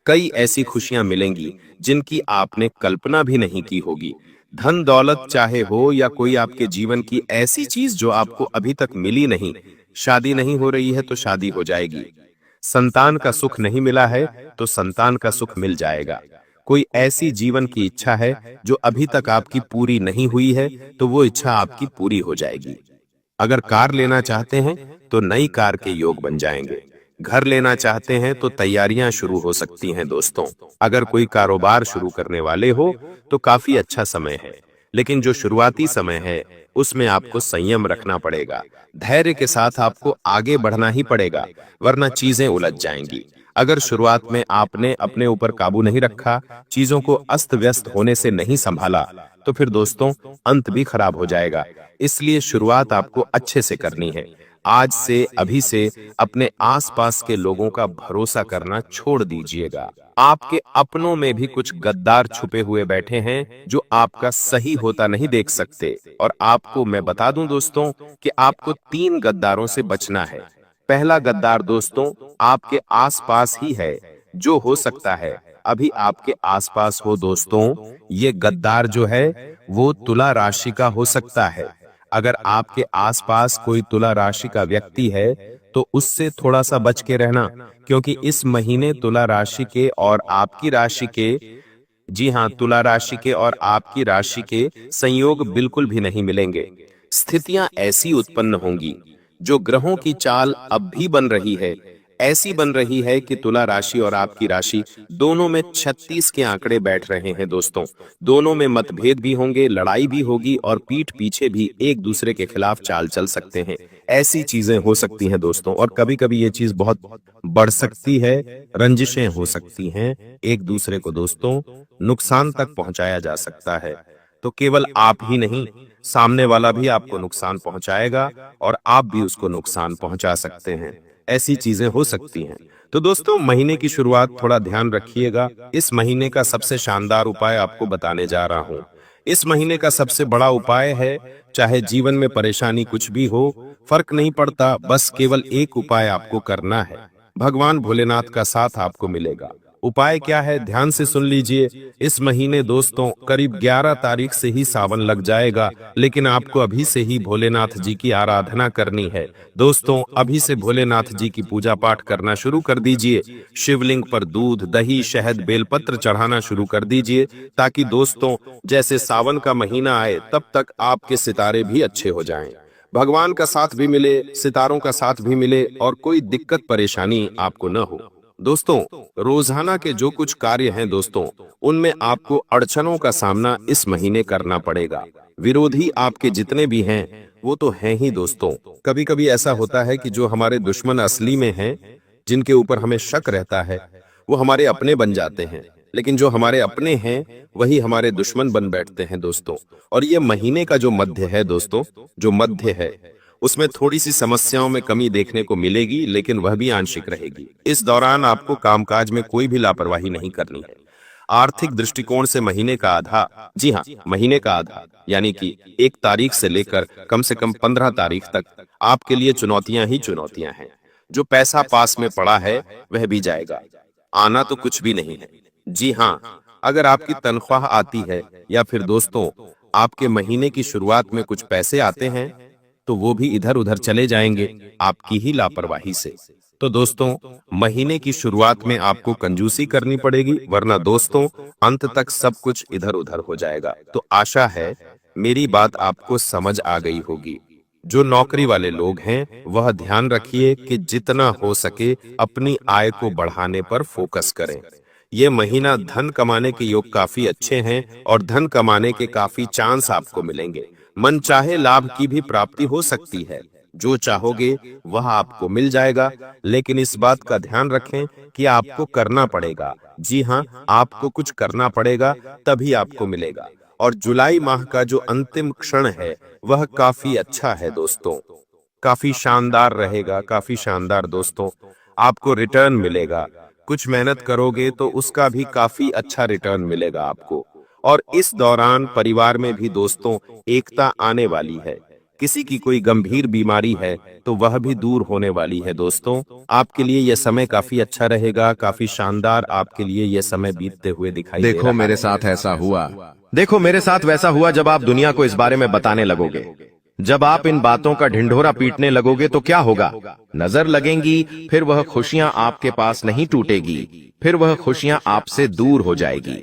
कई ऐसी खुशियां मिलेंगी जिनकी आपने कल्पना भी नहीं की होगी। धन दौलत चाहे हो या कोई आपके जीवन की ऐसी चीज जो आपको अभी तक मिली नहीं। शादी नहीं हो रही है तो शादी हो जाएगी। संतान का सुख नहीं मिला है तो संतान का सुख मिल जाएगा। कोई ऐसी जीवन की इच्छा है जो अभी तक आपकी पूरी नहीं हुई है, तो वो इच्छा आपकी पूरी हो जाएगी। अगर कार लेना चाहते हैं तो नई कार के योग बन जाएंगे। घर लेना चाहते हैं तो तैयारियां शुरू हो सकती हैं दोस्तों। अगर कोई कारोबार शुरू करने वाले हो तो काफी अच्छा समय है। लेकिन जो शुरुआती समय है उसमें आपको संयम रखना पड़ेगा। धैर्य के साथ आपको आगे बढ़ना ही पड़ेगा, वरना चीजें उलझ जाएंगी। अगर शुरुआत में आपने अपने ऊपर काबू नहीं रखा, चीजों को अस्त व्यस्त होने से नहीं संभाला, तो फिर दोस्तों अंत भी खराब हो जाएगा। इसलिए शुरुआत आपको अच्छे से करनी है। आज से, अभी से अपने आसपास के लोगों का भरोसा करना छोड़ दीजिएगा। आपके अपनों में भी कुछ गद्दार छुपे हुए बैठे हैं जो आपका सही होता नहीं देख सकते। और आपको मैं बता दूं दोस्तों कि आपको 3 गद्दारों से बचना है। पहला गद्दार दोस्तों आपके आसपास ही है, जो हो सकता है अभी आपके आसपास हो। दोस्तों, ये गद्दार जो है वो तुला राशि का हो सकता है। अगर आपके आसपास कोई तुला राशि का व्यक्ति है तो उससे थोड़ा सा बच के रहना, क्योंकि इस महीने तुला राशि के और आपकी राशि के, जी हाँ, तुला राशि के और आपकी राशि के संयोग बिल्कुल भी नहीं मिलेंगे। स्थितियां ऐसी उत्पन्न होंगी, जो ग्रहों की चाल अब भी बन रही है, ऐसी बन रही है कि तुला राशि और आपकी राशि दोनों में 36 के आंकड़े बैठ रहे हैं दोस्तों। दोनों में मतभेद भी होंगे, लड़ाई भी होगी और पीठ पीछे भी एक दूसरे के खिलाफ चाल चल सकते हैं। ऐसी चीजें हो सकती हैं दोस्तों। और कभी कभी ये चीज बहुत बढ़ सकती है, रंजिशें हो सकती हैं, एक दूसरे को दोस्तों नुकसान तक पहुंचाया जा सकता है। तो केवल आप ही नहीं, सामने वाला भी आपको नुकसान पहुंचाएगा और आप भी उसको नुकसान पहुंचा सकते हैं। ऐसी चीजें हो सकती हैं। तो दोस्तों, महीने की शुरुआत थोड़ा ध्यान रखिएगा। इस महीने का सबसे शानदार उपाय आपको बताने जा रहा हूं। इस महीने का सबसे बड़ा उपाय है, चाहे जीवन में परेशानी कुछ भी हो, फर्क नहीं पड़ता, बस केवल एक उपाय आपको करना है। भगवान भोलेनाथ का साथ आपको मिलेगा। उपाय क्या है, ध्यान से सुन लीजिए। इस महीने दोस्तों करीब 11 तारीख से ही सावन लग जाएगा, लेकिन आपको अभी से ही भोलेनाथ जी की आराधना करनी है। दोस्तों, अभी से भोलेनाथ जी की पूजा पाठ करना शुरू कर दीजिए। शिवलिंग पर दूध, दही, शहद, बेलपत्र चढ़ाना शुरू कर दीजिए, ताकि दोस्तों जैसे सावन का महीना आए तब तक आपके सितारे भी अच्छे हो जाएं। भगवान का साथ भी मिले, सितारों का साथ भी मिले और कोई दिक्कत परेशानी आपको न हो। दोस्तों, रोजाना के जो कुछ कार्य हैं दोस्तों, उनमें आपको अड़चनों का सामना इस महीने करना पड़ेगा। विरोधी आपके जितने भी हैं वो तो हैं ही दोस्तों। कभी कभी ऐसा होता है कि जो हमारे दुश्मन असली में हैं, जिनके ऊपर हमें शक रहता है, वो हमारे अपने बन जाते हैं, लेकिन जो हमारे अपने हैं वही हमारे दुश्मन बन बैठते हैं दोस्तों। और ये महीने का जो मध्य है दोस्तों, जो मध्य है, उसमें थोड़ी सी समस्याओं में कमी देखने को मिलेगी, लेकिन वह भी आंशिक रहेगी। इस दौरान आपको कामकाज में कोई भी लापरवाही नहीं करनी है। आर्थिक दृष्टिकोण से महीने का आधा, जी हाँ, महीने का आधा यानी कि 1 तारीख से लेकर कम से कम 15 तारीख तक आपके लिए चुनौतियां ही चुनौतियां हैं। जो पैसा पास में पड़ा है वह भी जाएगा, आना तो कुछ भी नहीं है। जी हाँ, अगर आपकी तनख्वाह आती है या फिर दोस्तों आपके महीने की शुरुआत में कुछ पैसे आते हैं, तो वो भी इधर उधर चले जाएंगे आपकी ही लापरवाही से। तो दोस्तों, महीने की शुरुआत में आपको कंजूसी करनी पड़ेगी, वरना दोस्तों अंत तक सब कुछ इधर उधर हो जाएगा। तो आशा है मेरी बात आपको समझ आ गई होगी। जो नौकरी वाले लोग हैं वह ध्यान रखिए कि जितना हो सके अपनी आय को बढ़ाने पर फोकस करें। ये महीना धन कमाने के योग काफी अच्छे हैं और धन कमाने के काफी चांस आपको मिलेंगे। मन चाहे लाभ की भी प्राप्ति हो सकती है, जो चाहोगे वह आपको मिल जाएगा, लेकिन इस बात का ध्यान रखें कि आपको करना पड़ेगा। जी हाँ, आपको कुछ करना पड़ेगा, तभी आपको मिलेगा। और जुलाई माह का जो अंतिम क्षण है वह काफी अच्छा है दोस्तों, काफी शानदार रहेगा, काफी शानदार दोस्तों। आपको रिटर्न मिलेगा, कुछ मेहनत करोगे तो उसका भी काफी अच्छा रिटर्न मिलेगा आपको। और इस दौरान परिवार में भी दोस्तों एकता आने वाली है। किसी की कोई गंभीर बीमारी है तो वह भी दूर होने वाली है दोस्तों। आपके लिए यह समय काफी अच्छा रहेगा, काफी शानदार आपके लिए यह समय बीतते हुए दिखाई दे रहा देखो है। मेरे साथ ऐसा हुआ, देखो मेरे साथ वैसा हुआ। जब आप दुनिया को इस बारे में बताने लगोगे, जब आप इन बातों का ढिंढोरा पीटने लगोगे तो क्या होगा? नजर लगेंगी, फिर वह खुशियां आपके पास नहीं टूटेगी, फिर वह खुशियां आपसे दूर हो जाएगी।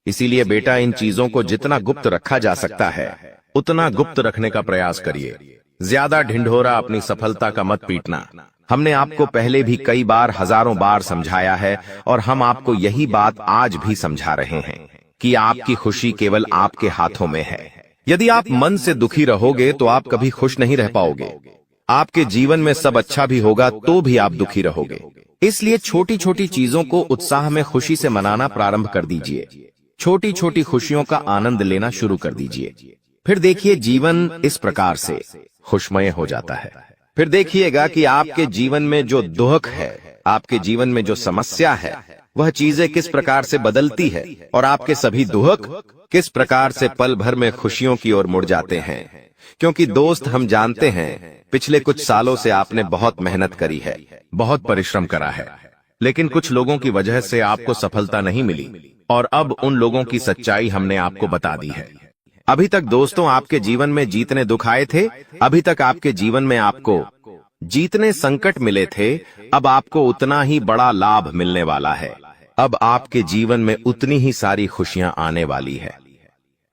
इसीलिए बेटा, इन चीजों को जितना गुप्त रखा जा सकता है उतना गुप्त रखने का प्रयास करिए। ज्यादा ढिंढोरा अपनी सफलता का मत पीटना। हमने आपको पहले भी कई बार, हजारों बार समझाया है और हम आपको यही बात आज भी समझा रहे हैं कि आपकी खुशी केवल आपके हाथों में है। यदि आप मन से दुखी रहोगे तो आप कभी खुश नहीं रह पाओगे। आपके जीवन में सब अच्छा भी होगा तो भी आप दुखी रहोगे। इसलिए छोटी छोटी चीजों को उत्साह में खुशी से मनाना प्रारंभ कर दीजिए। छोटी छोटी खुशियों का आनंद लेना शुरू कर दीजिए। फिर देखिए जीवन इस प्रकार से खुशमय हो जाता है। फिर देखिएगा कि आपके जीवन में जो दुख है, आपके जीवन में जो समस्या है, वह चीजें किस प्रकार से बदलती है और आपके सभी दुख किस प्रकार से पल भर में खुशियों की ओर मुड़ जाते हैं। क्योंकि दोस्त, हम जानते हैं पिछले कुछ सालों से आपने बहुत मेहनत करी है, बहुत परिश्रम करा है, लेकिन कुछ लोगों की वजह से आपको सफलता नहीं मिली और अब उन लोगों की सच्चाई हमने आपको बता दी है। अभी तक दोस्तों आपके जीवन में जितने दुख आए थे, अभी तक आपके जीवन में आपको जितने संकट मिले थे, अब आपको उतना ही बड़ा लाभ मिलने वाला है। अब आपके जीवन में उतनी ही सारी खुशियां आने वाली है।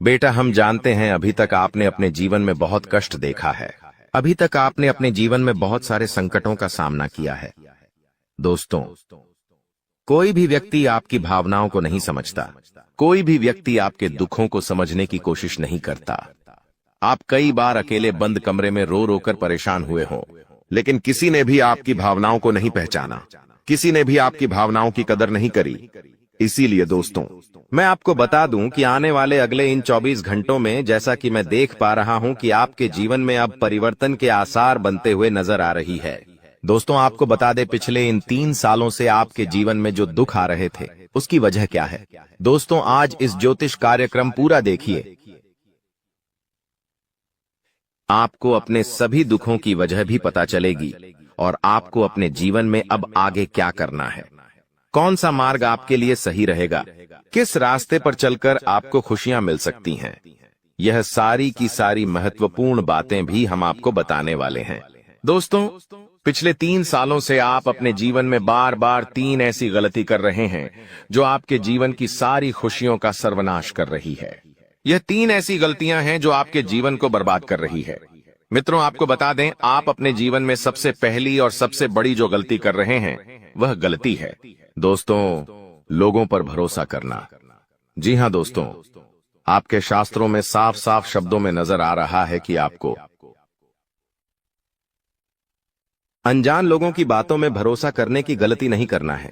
बेटा, हम जानते हैं अभी तक आपने अपने जीवन में बहुत कष्ट देखा है, अभी तक आपने अपने जीवन में बहुत सारे संकटों का सामना किया है। दोस्तों, कोई भी व्यक्ति आपकी भावनाओं को नहीं समझता, कोई भी व्यक्ति आपके दुखों को समझने की कोशिश नहीं करता। आप कई बार अकेले बंद कमरे में रो रो कर परेशान हुए हों, लेकिन किसी ने भी आपकी भावनाओं को नहीं पहचाना, किसी ने भी आपकी भावनाओं की कदर नहीं करी। इसीलिए दोस्तों, मैं आपको बता दूं कि आने वाले अगले इन 24 घंटों में, जैसा कि मैं देख पा रहा हूं कि आपके जीवन में अब परिवर्तन के आसार बनते हुए नजर आ रही है। दोस्तों, आपको बता दें, पिछले इन 3 सालों से आपके जीवन में जो दुख आ रहे थे, उसकी वजह क्या है? दोस्तों, आज इस ज्योतिष कार्यक्रम पूरा देखिए। आपको अपने सभी दुखों की वजह भी पता चलेगी और आपको अपने जीवन में अब आगे क्या करना है, कौन सा मार्ग आपके लिए सही रहेगा, किस रास्ते पर चलकर आपको खुशियां मिल सकती हैं। यह सारी की सारी महत्वपूर्ण बातें भी हम आपको बताने वाले हैं। दोस्तों, पिछले 3 सालों से आप अपने जीवन में बार बार 3 ऐसी गलती कर रहे हैं जो आपके जीवन की सारी खुशियों का सर्वनाश कर रही है। यह 3 ऐसी गलतियां हैं जो आपके जीवन को बर्बाद कर रही है। मित्रों, आपको बता दें, आप अपने जीवन में सबसे पहली और सबसे बड़ी जो गलती कर रहे हैं, वह गलती है दोस्तों, लोगों पर भरोसा करना। जी हां दोस्तों, आपके शास्त्रों में साफ साफ शब्दों में नजर आ रहा है कि आपको अनजान लोगों की बातों में भरोसा करने की गलती नहीं करना है।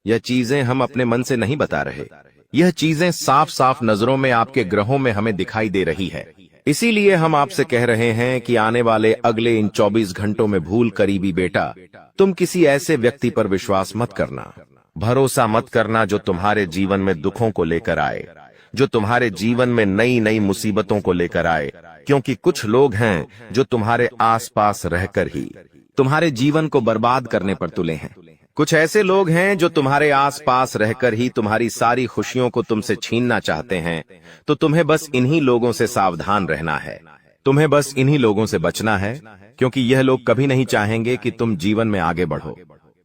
यह चीजें हम अपने मन से नहीं बता रहे, यह चीजें साफ साफ नजरों में आपके ग्रहों में हमें दिखाई दे रही है। इसीलिए हम आपसे कह रहे हैं कि आने वाले अगले इन 24 घंटों में भूल करीबी बेटा, तुम किसी ऐसे व्यक्ति पर विश्वास मत करना, भरोसा मत करना जो तुम्हारे जीवन में दुखों को लेकर आए, जो तुम्हारे जीवन में नई नई मुसीबतों को लेकर आए। क्योंकि कुछ लोग हैं जो तुम्हारे आसपास रहकर ही तुम्हारे जीवन को बर्बाद करने पर तुले हैं। कुछ ऐसे लोग हैं जो तुम्हारे आसपास रहकर ही तुम्हारी सारी खुशियों को तुमसे छीनना चाहते हैं। तो तुम्हें बस इन्हीं लोगों से सावधान रहना है, तुम्हें बस इन्हीं लोगों से बचना है, क्योंकि यह लोग कभी नहीं चाहेंगे कि तुम जीवन में आगे बढ़ो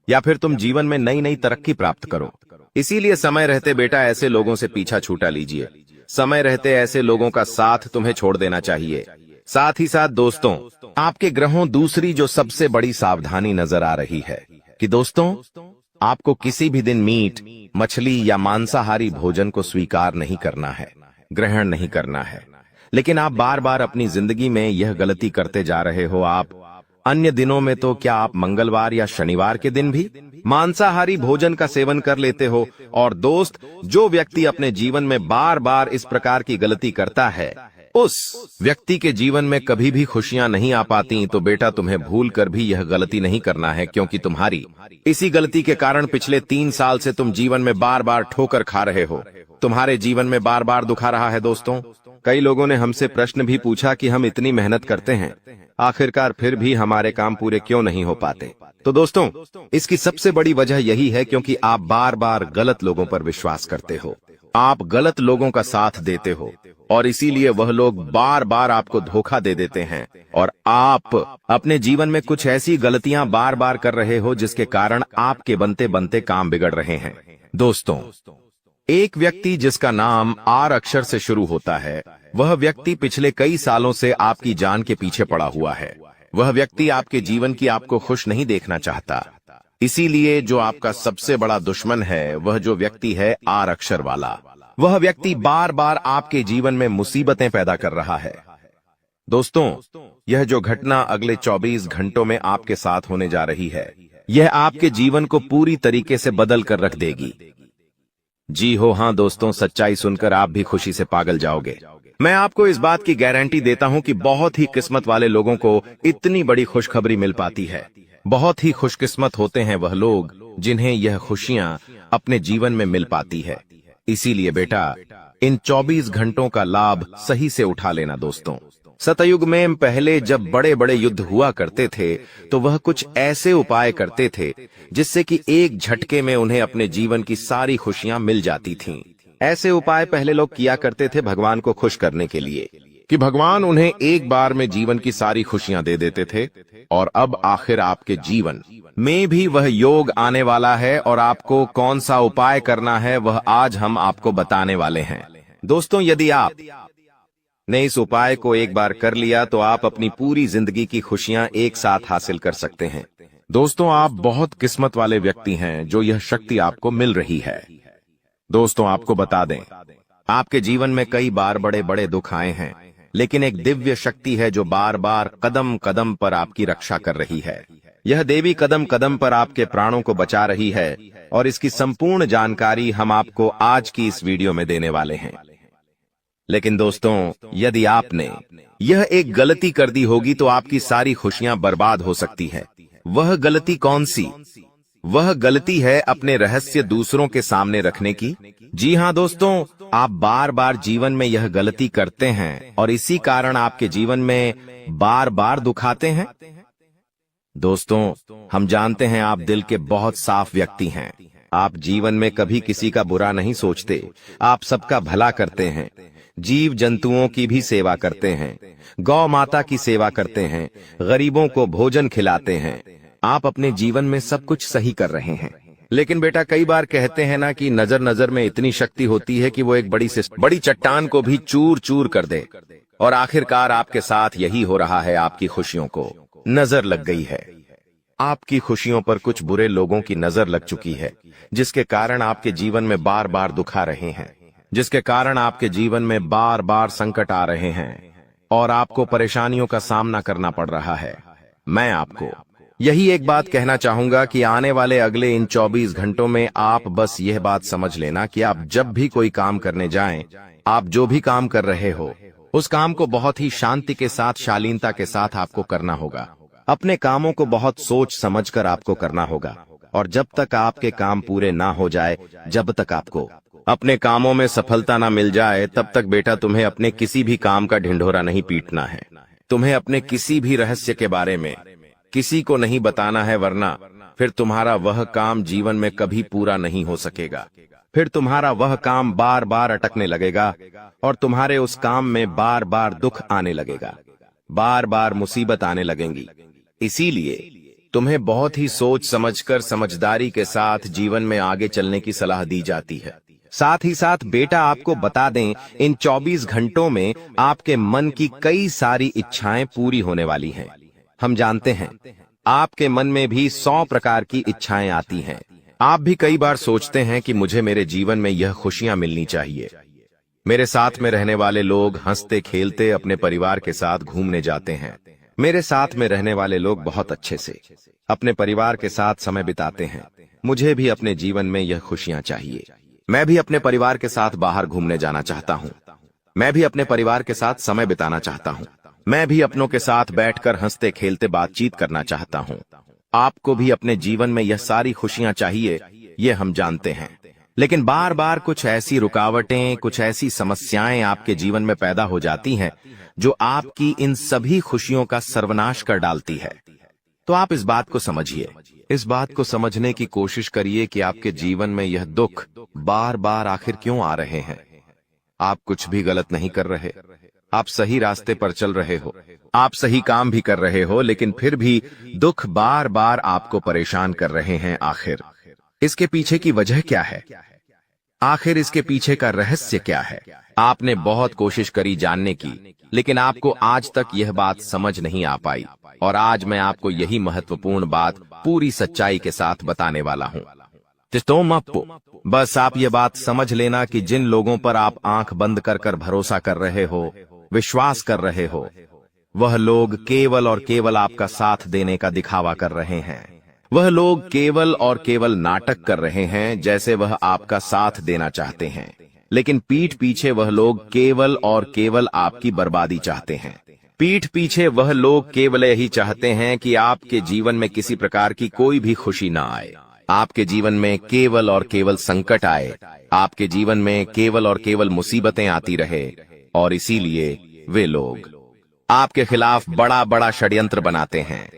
या फिर तुम जीवन में नई नई तरक्की प्राप्त करो। इसीलिए समय रहते बेटा ऐसे लोगों से पीछा छूटा लीजिए। समय रहते ऐसे लोगों का साथ तुम्हें छोड़ देना चाहिए। साथ ही साथ दोस्तों, आपके ग्रहों दूसरी जो सबसे बड़ी सावधानी नजर आ रही है कि दोस्तों, आपको किसी भी दिन मीट, मछली या मांसाहारी भोजन को स्वीकार नहीं करना है, ग्रहण नहीं करना है। लेकिन आप बार बार अपनी जिंदगी में यह गलती करते जा रहे हो। आप अन्य दिनों में तो क्या आप मंगलवार या शनिवार के दिन भी मांसाहारी भोजन का सेवन कर लेते हो। और दोस्त, जो व्यक्ति अपने जीवन में बार बार इस प्रकार की गलती करता है, उस व्यक्ति के जीवन में कभी भी खुशियां नहीं आ पाती। तो बेटा, तुम्हें भूल कर भी यह गलती नहीं करना है, क्योंकि तुम्हारी इसी गलती के कारण पिछले 3 साल से तुम जीवन में बार बार ठोकर खा रहे हो, तुम्हारे जीवन में बार बार दुखा रहा है। दोस्तों, कई लोगों ने हमसे प्रश्न भी पूछा कि हम इतनी मेहनत करते हैं, आखिरकार फिर भी हमारे काम पूरे क्यों नहीं हो पाते। तो दोस्तों, इसकी सबसे बड़ी वजह यही है क्योंकि आप बार बार गलत लोगों पर विश्वास करते हो, आप गलत लोगों का साथ देते हो, और इसीलिए वह लोग बार बार आपको धोखा दे देते हैं। और आप अपने जीवन में कुछ ऐसी गलतियां बार बार कर रहे हो जिसके कारण आपके बनते बनते काम बिगड़ रहे हैं। दोस्तों, एक व्यक्ति जिसका नाम आर अक्षर से शुरू होता है, वह व्यक्ति पिछले कई सालों से आपकी जान के पीछे पड़ा हुआ है। वह व्यक्ति आपके जीवन की आपको खुश नहीं देखना चाहता। इसीलिए जो आपका सबसे बड़ा दुश्मन है, वह जो व्यक्ति है आर अक्षर वाला, वह व्यक्ति बार बार आपके जीवन में मुसीबतें पैदा कर रहा है। दोस्तों, यह जो घटना अगले 24 घंटों में आपके साथ होने जा रही है, यह आपके जीवन को पूरी तरीके से बदल कर रख देगी। जी हो हाँ दोस्तों, सच्चाई सुनकर आप भी खुशी से पागल जाओगे। मैं आपको इस बात की गारंटी देता हूं कि बहुत ही किस्मत वाले लोगों को इतनी बड़ी खुशखबरी मिल पाती है। बहुत ही खुशकिस्मत होते हैं वह लोग जिन्हें यह खुशियां अपने जीवन में मिल पाती है। इसीलिए बेटा, इन 24 घंटों का लाभ सही से उठा लेना। दोस्तों, सतयुग में पहले जब बड़े बड़े युद्ध हुआ करते थे, तो वह कुछ ऐसे उपाय करते थे जिससे कि एक झटके में उन्हें अपने जीवन की सारी खुशियां मिल जाती थीं। ऐसे उपाय पहले लोग किया करते थे भगवान को खुश करने के लिए, कि भगवान उन्हें एक बार में जीवन की सारी खुशियां दे देते थे। और अब आखिर आपके जीवन में भी वह योग आने वाला है, और आपको कौन सा उपाय करना है वह आज हम आपको बताने वाले हैं। दोस्तों, यदि आप ने इस उपाय को एक बार कर लिया तो आप अपनी पूरी जिंदगी की खुशियां एक साथ हासिल कर सकते हैं। दोस्तों, आप बहुत किस्मत वाले व्यक्ति हैं जो यह शक्ति आपको मिल रही है। दोस्तों, आपको बता दें, आपके जीवन में कई बार बड़े बड़े दुख आए हैं, लेकिन एक दिव्य शक्ति है जो बार बार कदम कदम पर आपकी रक्षा कर रही है। यह देवी कदम कदम पर आपके प्राणों को बचा रही है, और इसकी संपूर्ण जानकारी हम आपको आज की इस वीडियो में देने वाले हैं। लेकिन दोस्तों, यदि आपने यह एक गलती कर दी होगी तो आपकी सारी खुशियां बर्बाद हो सकती है। वह गलती कौन सी? वह गलती है अपने रहस्य दूसरों के सामने रखने की। जी हां दोस्तों, आप बार बार जीवन में यह गलती करते हैं और इसी कारण आपके जीवन में बार बार दुख आते हैं। दोस्तों, हम जानते हैं आप दिल के बहुत साफ व्यक्ति हैं। आप जीवन में कभी किसी का बुरा नहीं सोचते, आप सबका भला करते हैं, जीव जंतुओं की भी सेवा करते हैं, गौ माता की सेवा करते हैं, गरीबों को भोजन खिलाते हैं। आप अपने जीवन में सब कुछ सही कर रहे हैं। लेकिन बेटा, कई बार कहते हैं ना कि नजर नजर में इतनी शक्ति होती है कि वो एक बड़ी चट्टान को भी चूर चूर कर दे। और आखिरकार आपके साथ यही हो रहा है। आपकी खुशियों को नजर लग गई है। आपकी खुशियों पर कुछ बुरे लोगों की नजर लग चुकी है, जिसके कारण आपके जीवन में बार बार दुख आ रहे हैं, जिसके कारण आपके जीवन में बार बार संकट आ रहे हैं और आपको परेशानियों का सामना करना पड़ रहा है। मैं आपको यही एक बात कहना चाहूंगा कि आने वाले अगले इन 24 घंटों में आप बस यह बात समझ लेना कि आप जब भी कोई काम करने जाएं, आप जो भी काम कर रहे हो, उस काम को बहुत ही शांति के साथ, शालीनता के साथ आपको करना होगा। अपने कामों को बहुत सोच समझकर आपको करना होगा और जब तक आपके काम पूरे ना हो जाए, जब तक आपको अपने कामों में सफलता ना मिल जाए, तब तक बेटा तुम्हें अपने किसी भी काम का ढिंढोरा नहीं पीटना है। तुम्हें अपने किसी भी रहस्य के बारे में किसी को नहीं बताना है, वरना फिर तुम्हारा वह काम जीवन में कभी पूरा नहीं हो सकेगा। फिर तुम्हारा वह काम बार बार अटकने लगेगा और तुम्हारे उस काम में बार बार दुख आने लगेगा, बार बार मुसीबत आने लगेंगी। इसीलिए तुम्हें बहुत ही सोच समझकर, समझदारी के साथ जीवन में आगे चलने की सलाह दी जाती है। साथ ही साथ बेटा आपको बता दें, इन 24 घंटों में आपके मन की कई सारी इच्छाएं पूरी होने वाली हैं। हम जानते हैं आपके मन में भी 100 प्रकार की इच्छाएं आती हैं। आप भी कई बार सोचते हैं कि मुझे मेरे जीवन में यह खुशियां मिलनी चाहिए, मेरे साथ में रहने वाले लोग हंसते खेलते अपने परिवार के साथ घूमने जाते हैं, मेरे साथ में रहने वाले लोग बहुत अच्छे से अपने परिवार के साथ समय बिताते हैं। मुझे भी अपने जीवन में यह खुशियां चाहिए। मैं भी अपने परिवार के साथ बाहर घूमने जाना चाहता हूं। मैं भी अपने परिवार के साथ समय बिताना चाहता हूं। मैं भी अपनों के साथ बैठकर हंसते खेलते बातचीत करना चाहता हूं। आपको भी अपने जीवन में यह सारी खुशियां चाहिए, ये हम जानते हैं। लेकिन बार बार कुछ ऐसी रुकावटें, कुछ ऐसी समस्याएं आपके जीवन में पैदा हो जाती हैं जो आपकी इन सभी खुशियों का सर्वनाश कर डालती है। तो आप इस बात को समझिए, इस बात को समझने की कोशिश करिए कि आपके जीवन में यह दुख बार बार आखिर क्यों आ रहे हैं। आप कुछ भी गलत नहीं कर रहे, आप सही रास्ते पर चल रहे हो, आप सही काम भी कर रहे हो, लेकिन फिर भी दुख बार बार आपको परेशान कर रहे हैं। आखिर इसके पीछे की वजह क्या है? आखिर इसके पीछे का रहस्य क्या है? आपने बहुत कोशिश करी जानने की, लेकिन आपको आज तक यह बात समझ नहीं आ पाई और आज मैं आपको यही महत्वपूर्ण बात पूरी सच्चाई के साथ बताने वाला हूं। बस आप ये बात समझ लेना कि जिन लोगों पर आप आंख बंद कर कर भरोसा कर रहे हो, विश्वास कर रहे हो, वह लोग केवल और केवल आपका साथ देने का दिखावा कर रहे हैं। वह लोग केवल और केवल नाटक कर रहे हैं जैसे वह आपका साथ देना चाहते हैं, लेकिन पीठ पीछे वह लोग केवल और केवल आपकी बर्बादी चाहते हैं। पीठ पीछे वह लोग केवल यही चाहते हैं कि आपके जीवन में किसी प्रकार की कोई भी खुशी ना आए, आपके जीवन में केवल और केवल संकट आए, आपके जीवन में केवल और केवल मुसीबतें आती रहे। और इसीलिए वे लोग आपके खिलाफ बड़ा बड़ा षड्यंत्र बनाते हैं।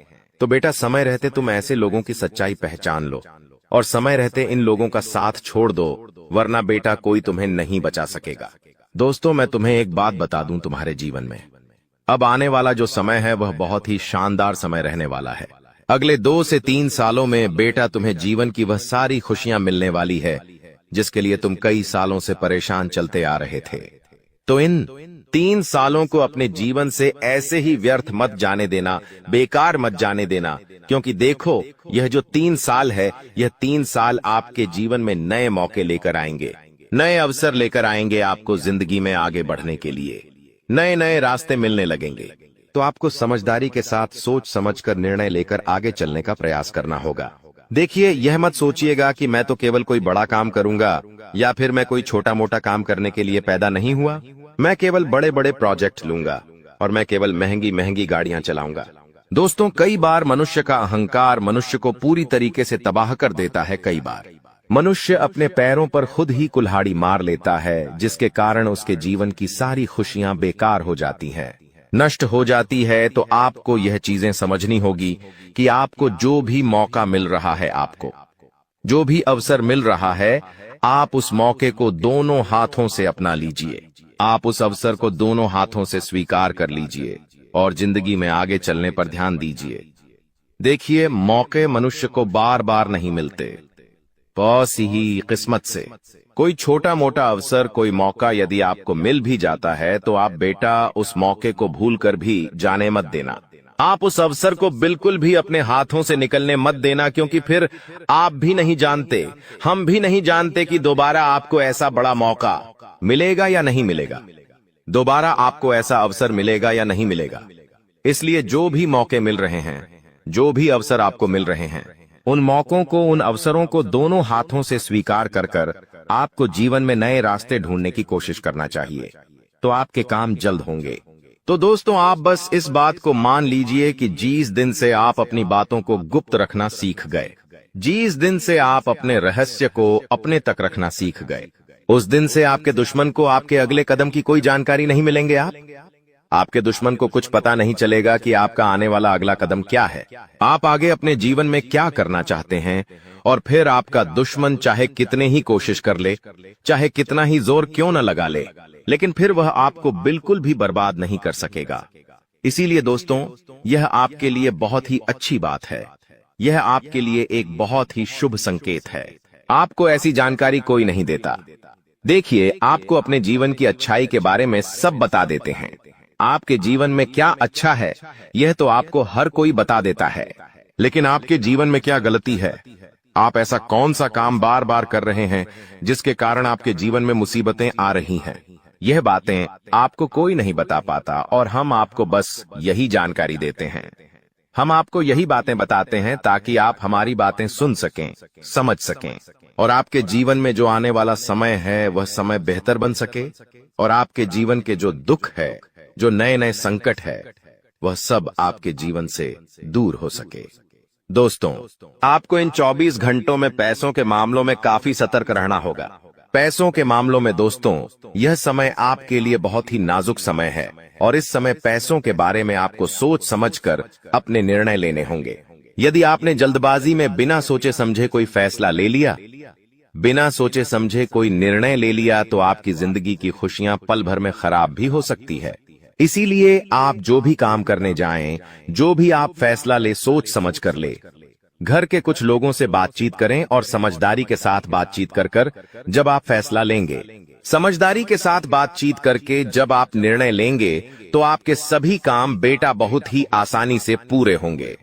तो बेटा, समय रहते तुम ऐसे लोगों की सच्चाई पहचान लो और समय रहते इन लोगों का साथ छोड़ दो, वरना बेटा कोई तुम्हें नहीं बचा सकेगा। दोस्तों, मैं तुम्हें एक बात बता दूं, तुम्हारे जीवन में अब आने वाला जो समय है वह बहुत ही शानदार समय रहने वाला है। अगले 2 से 3 सालों में बेटा तुम्हें जीवन की वह सारी खुशियां मिलने वाली है जिसके लिए तुम कई सालों से परेशान चलते आ रहे थे। तो इन 3 सालों को अपने जीवन से ऐसे ही व्यर्थ मत जाने देना, बेकार मत जाने देना, क्योंकि देखो, यह जो 3 साल है, यह 3 साल आपके जीवन में नए मौके लेकर आएंगे, नए अवसर लेकर आएंगे। आपको जिंदगी में आगे बढ़ने के लिए नए नए रास्ते मिलने लगेंगे। तो आपको समझदारी के साथ सोच समझकर निर्णय लेकर आगे चलने का प्रयास करना होगा। देखिए, यह मत सोचिएगा कि मैं तो केवल कोई बड़ा काम करूंगा या फिर मैं कोई छोटा मोटा काम करने के लिए पैदा नहीं हुआ। मैं केवल बड़े बड़े प्रोजेक्ट लूंगा और मैं केवल महंगी महंगी गाड़ियां चलाऊंगा। दोस्तों, कई बार मनुष्य का अहंकार मनुष्य को पूरी तरीके से तबाह कर देता है। कई बार मनुष्य अपने पैरों पर खुद ही कुल्हाड़ी मार लेता है, जिसके कारण उसके जीवन की सारी खुशियां बेकार हो जाती हैं, नष्ट हो जाती है। तो आपको यह चीजें समझनी होगी कि आपको जो भी मौका मिल रहा है, आपको जो भी अवसर मिल रहा है, आप उस मौके को दोनों हाथों से अपना लीजिए। आप उस अवसर को दोनों हाथों से स्वीकार कर लीजिए और जिंदगी में आगे चलने पर ध्यान दीजिए। देखिए, मौके मनुष्य को बार बार नहीं मिलते, बस ही किस्मत से। कोई छोटा मोटा अवसर, कोई मौका यदि आपको मिल भी जाता है तो आप बेटा उस मौके को भूलकर भी जाने मत देना। आप उस अवसर को बिल्कुल भी अपने हाथों से निकलने मत देना, क्योंकि फिर आप भी नहीं जानते, हम भी नहीं जानते कि दोबारा आपको ऐसा बड़ा मौका मिलेगा या नहीं मिलेगा, दोबारा आपको ऐसा अवसर मिलेगा या नहीं मिलेगा। इसलिए जो भी मौके मिल रहे हैं, जो भी अवसर आपको मिल रहे हैं, उन मौकों को, उन अवसरों को दोनों हाथों से स्वीकार कर कर आपको जीवन में नए रास्ते ढूंढने की कोशिश करना चाहिए, तो आपके काम जल्द होंगे। तो दोस्तों, आप बस इस बात को मान लीजिए कि जिस दिन से आप अपनी बातों को गुप्त रखना सीख गए, जिस दिन से आप अपने रहस्य को अपने तक रखना सीख गए, उस दिन से आपके दुश्मन को आपके अगले कदम की कोई जानकारी नहीं मिलेंगे। आपके दुश्मन को कुछ पता नहीं चलेगा कि आपका आने वाला अगला कदम क्या है, आप आगे अपने जीवन में क्या करना चाहते हैं। और फिर आपका दुश्मन चाहे कितने ही कोशिश कर ले, चाहे कितना ही जोर क्यों न लगा ले, लेकिन फिर वह आपको बिल्कुल भी बर्बाद नहीं कर सकेगा। इसीलिए दोस्तों, यह आपके लिए बहुत ही अच्छी बात है, यह आपके लिए एक बहुत ही शुभ संकेत है। आपको ऐसी जानकारी कोई नहीं देता। देखिए, आपको अपने जीवन की अच्छाई के बारे में सब बता देते हैं। आपके जीवन में क्या अच्छा है, यह तो आपको हर कोई बता देता है, लेकिन आपके जीवन में क्या गलती है, आप ऐसा कौन सा काम बार बार कर रहे हैं जिसके कारण आपके जीवन में मुसीबतें आ रही हैं, यह बातें आपको कोई नहीं बता पाता, और हम आपको बस यही जानकारी देते हैं। हम आपको यही बातें बताते हैं ताकि आप हमारी बातें सुन सकें, समझ सकें, और आपके जीवन में जो आने वाला समय है वह समय बेहतर बन सके, और आपके जीवन के जो दुख है, जो नए नए संकट है, वह सब आपके जीवन से दूर हो सके। दोस्तों, आपको इन 24 घंटों में पैसों के मामलों में काफी सतर्क रहना होगा। पैसों के मामलों में दोस्तों, यह समय आपके लिए बहुत ही नाजुक समय है, और इस समय पैसों के बारे में आपको सोच समझकर अपने निर्णय लेने होंगे। यदि आपने जल्दबाजी में बिना सोचे समझे कोई फैसला ले लिया, बिना सोचे समझे कोई निर्णय ले लिया, तो आपकी जिंदगी की खुशियां पल भर में खराब भी हो सकती है। इसीलिए आप जो भी काम करने जाएं, जो भी आप फैसला ले, सोच समझ कर ले। घर के कुछ लोगों से बातचीत करें और समझदारी के साथ बातचीत कर जब आप फैसला लेंगे, समझदारी के साथ बातचीत करके जब आप निर्णय लेंगे, तो आपके सभी काम बेटा बहुत ही आसानी से पूरे होंगे।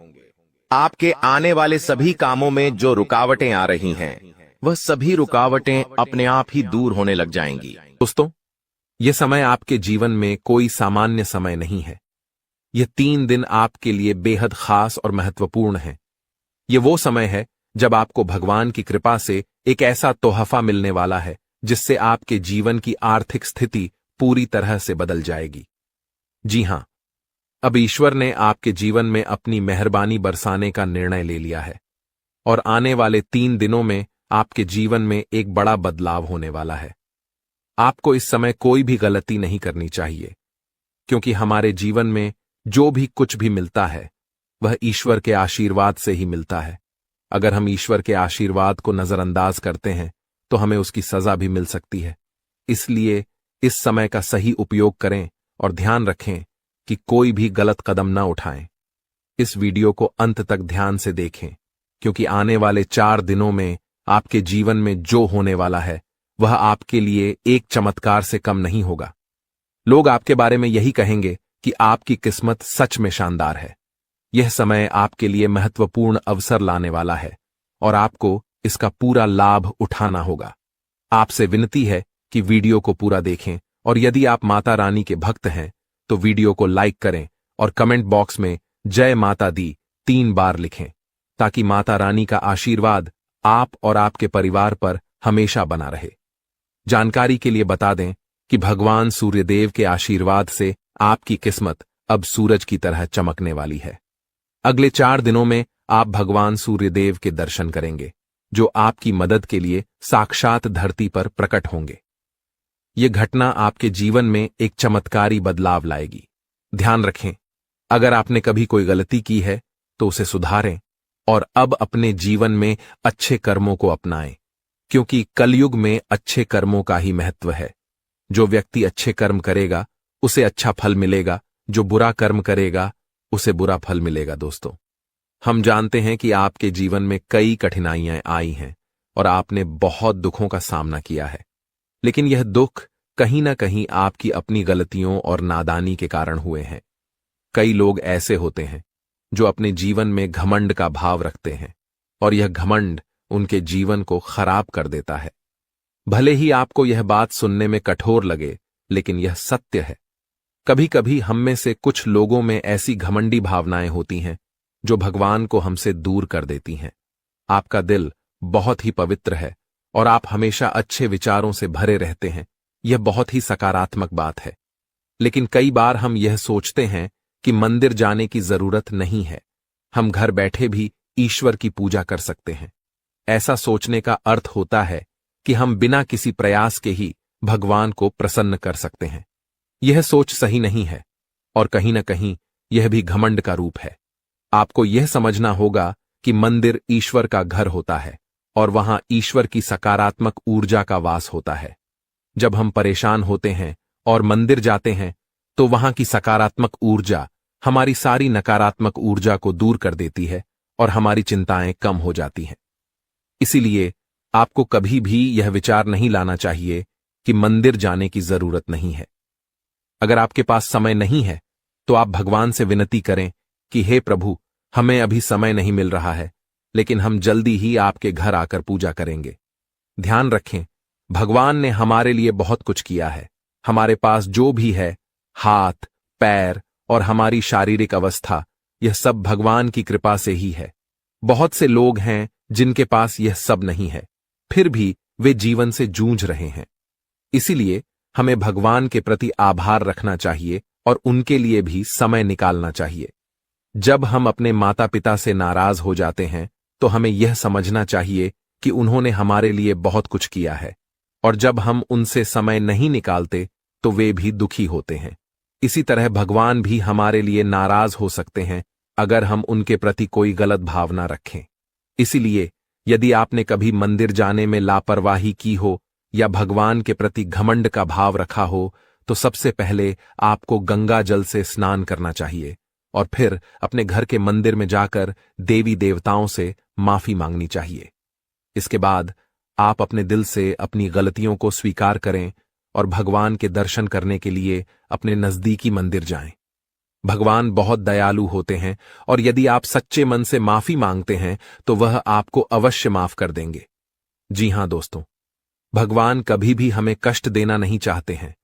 आपके आने वाले सभी कामों में जो रुकावटें आ रही हैं, वह सभी रुकावटें अपने आप ही दूर होने लग जाएंगी। दोस्तों, यह समय आपके जीवन में कोई सामान्य समय नहीं है। यह 3 दिन आपके लिए बेहद खास और महत्वपूर्ण है। यह वो समय है जब आपको भगवान की कृपा से एक ऐसा तोहफा मिलने वाला है जिससे आपके जीवन की आर्थिक स्थिति पूरी तरह से बदल जाएगी। जी हां, अब ईश्वर ने आपके जीवन में अपनी मेहरबानी बरसाने का निर्णय ले लिया है, और आने वाले 3 दिनों में आपके जीवन में एक बड़ा बदलाव होने वाला है। आपको इस समय कोई भी गलती नहीं करनी चाहिए, क्योंकि हमारे जीवन में जो भी कुछ भी मिलता है वह ईश्वर के आशीर्वाद से ही मिलता है। अगर हम ईश्वर के आशीर्वाद को नजरअंदाज करते हैं तो हमें उसकी सजा भी मिल सकती है। इसलिए इस समय का सही उपयोग करें और ध्यान रखें कि कोई भी गलत कदम न उठाएं। इस वीडियो को अंत तक ध्यान से देखें, क्योंकि आने वाले 4 दिनों में आपके जीवन में जो होने वाला है वह आपके लिए एक चमत्कार से कम नहीं होगा। लोग आपके बारे में यही कहेंगे कि आपकी किस्मत सच में शानदार है। यह समय आपके लिए महत्वपूर्ण अवसर लाने वाला है, और आपको इसका पूरा लाभ उठाना होगा। आपसे विनती है कि वीडियो को पूरा देखें, और यदि आप माता रानी के भक्त हैं तो वीडियो को लाइक करें और कमेंट बॉक्स में जय माता दी 3 बार लिखें, ताकि माता रानी का आशीर्वाद आप और आपके परिवार पर हमेशा बना रहे। जानकारी के लिए बता दें कि भगवान सूर्यदेव के आशीर्वाद से आपकी किस्मत अब सूरज की तरह चमकने वाली है। अगले 4 दिनों में आप भगवान सूर्यदेव के दर्शन करेंगे, जो आपकी मदद के लिए साक्षात धरती पर प्रकट होंगे। यह घटना आपके जीवन में एक चमत्कारी बदलाव लाएगी। ध्यान रखें, अगर आपने कभी कोई गलती की है तो उसे सुधारें, और अब अपने जीवन में अच्छे कर्मों को अपनाएं, क्योंकि कलयुग में अच्छे कर्मों का ही महत्व है। जो व्यक्ति अच्छे कर्म करेगा उसे अच्छा फल मिलेगा, जो बुरा कर्म करेगा उसे बुरा फल मिलेगा। दोस्तों, हम जानते हैं कि आपके जीवन में कई कठिनाइयां आई हैं और आपने बहुत दुखों का सामना किया है, लेकिन यह दुख कहीं ना कहीं आपकी अपनी गलतियों और नादानी के कारण हुए हैं। कई लोग ऐसे होते हैं जो अपने जीवन में घमंड का भाव रखते हैं, और यह घमंड उनके जीवन को खराब कर देता है। भले ही आपको यह बात सुनने में कठोर लगे, लेकिन यह सत्य है। कभी कभी हम में से कुछ लोगों में ऐसी घमंडी भावनाएं होती हैं जो भगवान को हमसे दूर कर देती हैं। आपका दिल बहुत ही पवित्र है और आप हमेशा अच्छे विचारों से भरे रहते हैं। यह बहुत ही सकारात्मक बात है। लेकिन कई बार हम यह सोचते हैं कि मंदिर जाने की जरूरत नहीं है, हम घर बैठे भी ईश्वर की पूजा कर सकते हैं। ऐसा सोचने का अर्थ होता है कि हम बिना किसी प्रयास के ही भगवान को प्रसन्न कर सकते हैं। यह सोच सही नहीं है और कहीं न कहीं यह भी घमंड का रूप है। आपको यह समझना होगा कि मंदिर ईश्वर का घर होता है और वहां ईश्वर की सकारात्मक ऊर्जा का वास होता है। जब हम परेशान होते हैं और मंदिर जाते हैं तो वहां की सकारात्मक ऊर्जा हमारी सारी नकारात्मक ऊर्जा को दूर कर देती है और हमारी चिंताएं कम हो जाती हैं। इसीलिए आपको कभी भी यह विचार नहीं लाना चाहिए कि मंदिर जाने की जरूरत नहीं है। अगर आपके पास समय नहीं है तो आप भगवान से विनती करें कि हे प्रभु, हमें अभी समय नहीं मिल रहा है, लेकिन हम जल्दी ही आपके घर आकर पूजा करेंगे। ध्यान रखें, भगवान ने हमारे लिए बहुत कुछ किया है। हमारे पास जो भी है, हाथ, पैर और हमारी शारीरिक अवस्था, यह सब भगवान की कृपा से ही है। बहुत से लोग हैं जिनके पास यह सब नहीं है, फिर भी वे जीवन से जूझ रहे हैं। इसीलिए हमें भगवान के प्रति आभार रखना चाहिए और उनके लिए भी समय निकालना चाहिए। जब हम अपने माता पिता से नाराज हो जाते हैं तो हमें यह समझना चाहिए कि उन्होंने हमारे लिए बहुत कुछ किया है, और जब हम उनसे समय नहीं निकालते तो वे भी दुखी होते हैं। इसी तरह भगवान भी हमारे लिए नाराज हो सकते हैं अगर हम उनके प्रति कोई गलत भावना रखें। इसीलिए यदि आपने कभी मंदिर जाने में लापरवाही की हो या भगवान के प्रति घमंड का भाव रखा हो, तो सबसे पहले आपको गंगा जल से स्नान करना चाहिए और फिर अपने घर के मंदिर में जाकर देवी देवताओं से माफी मांगनी चाहिए। इसके बाद आप अपने दिल से अपनी गलतियों को स्वीकार करें और भगवान के दर्शन करने के लिए अपने नजदीकी मंदिर जाएं। भगवान बहुत दयालु होते हैं और यदि आप सच्चे मन से माफी मांगते हैं तो वह आपको अवश्य माफ कर देंगे। जी हां दोस्तों, भगवान कभी भी हमें कष्ट देना नहीं चाहते हैं,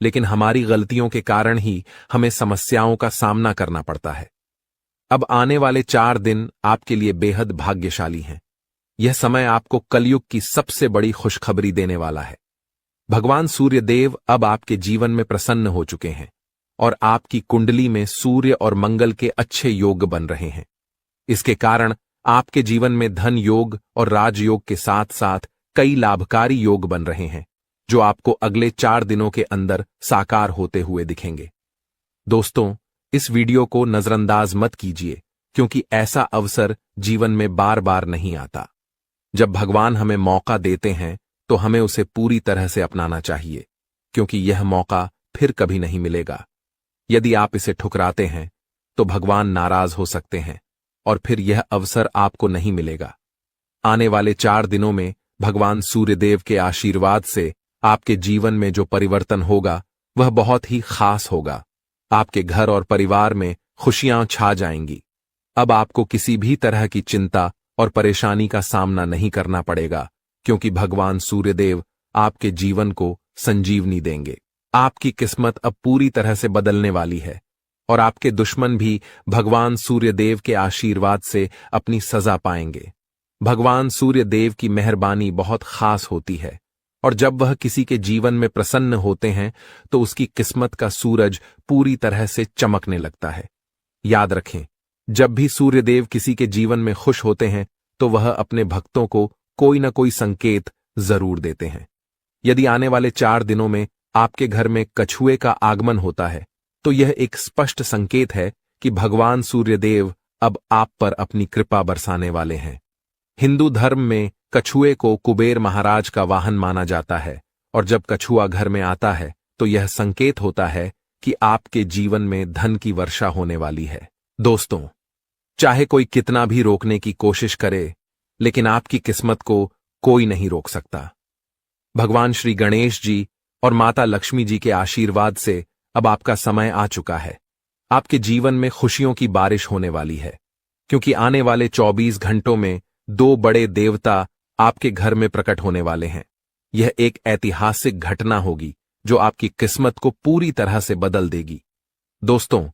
लेकिन हमारी गलतियों के कारण ही हमें समस्याओं का सामना करना पड़ता है। अब आने वाले 4 दिन आपके लिए बेहद भाग्यशाली हैं। यह समय आपको कलयुग की सबसे बड़ी खुशखबरी देने वाला है। भगवान सूर्य देव अब आपके जीवन में प्रसन्न हो चुके हैं और आपकी कुंडली में सूर्य और मंगल के अच्छे योग बन रहे हैं। इसके कारण आपके जीवन में धन योग और राजयोग के साथ साथ कई लाभकारी योग बन रहे हैं, जो आपको अगले 4 दिनों के अंदर साकार होते हुए दिखेंगे। दोस्तों, इस वीडियो को नजरअंदाज मत कीजिए, क्योंकि ऐसा अवसर जीवन में बार बार नहीं आता। जब भगवान हमें मौका देते हैं तो हमें उसे पूरी तरह से अपनाना चाहिए, क्योंकि यह मौका फिर कभी नहीं मिलेगा। यदि आप इसे ठुकराते हैं तो भगवान नाराज हो सकते हैं और फिर यह अवसर आपको नहीं मिलेगा। आने वाले 4 दिनों में भगवान सूर्यदेव के आशीर्वाद से आपके जीवन में जो परिवर्तन होगा वह बहुत ही खास होगा। आपके घर और परिवार में खुशियां छा जाएंगी। अब आपको किसी भी तरह की चिंता और परेशानी का सामना नहीं करना पड़ेगा, क्योंकि भगवान सूर्यदेव आपके जीवन को संजीवनी देंगे। आपकी किस्मत अब पूरी तरह से बदलने वाली है और आपके दुश्मन भी भगवान सूर्यदेव के आशीर्वाद से अपनी सजा पाएंगे। भगवान सूर्यदेव की मेहरबानी बहुत खास होती है और जब वह किसी के जीवन में प्रसन्न होते हैं तो उसकी किस्मत का सूरज पूरी तरह से चमकने लगता है। याद रखें, जब भी सूर्यदेव किसी के जीवन में खुश होते हैं तो वह अपने भक्तों को कोई न कोई संकेत जरूर देते हैं। यदि आने वाले 4 दिनों में आपके घर में कछुए का आगमन होता है तो यह एक स्पष्ट संकेत है कि भगवान सूर्यदेव अब आप पर अपनी कृपा बरसाने वाले हैं। हिंदू धर्म में कछुए को कुबेर महाराज का वाहन माना जाता है और जब कछुआ घर में आता है तो यह संकेत होता है कि आपके जीवन में धन की वर्षा होने वाली है। दोस्तों, चाहे कोई कितना भी रोकने की कोशिश करे, लेकिन आपकी किस्मत को कोई नहीं रोक सकता। भगवान श्री गणेश जी और माता लक्ष्मी जी के आशीर्वाद से अब आपका समय आ चुका है। आपके जीवन में खुशियों की बारिश होने वाली है, क्योंकि आने वाले 24 घंटों में 2 बड़े देवता आपके घर में प्रकट होने वाले हैं। यह एक ऐतिहासिक घटना होगी जो आपकी किस्मत को पूरी तरह से बदल देगी। दोस्तों,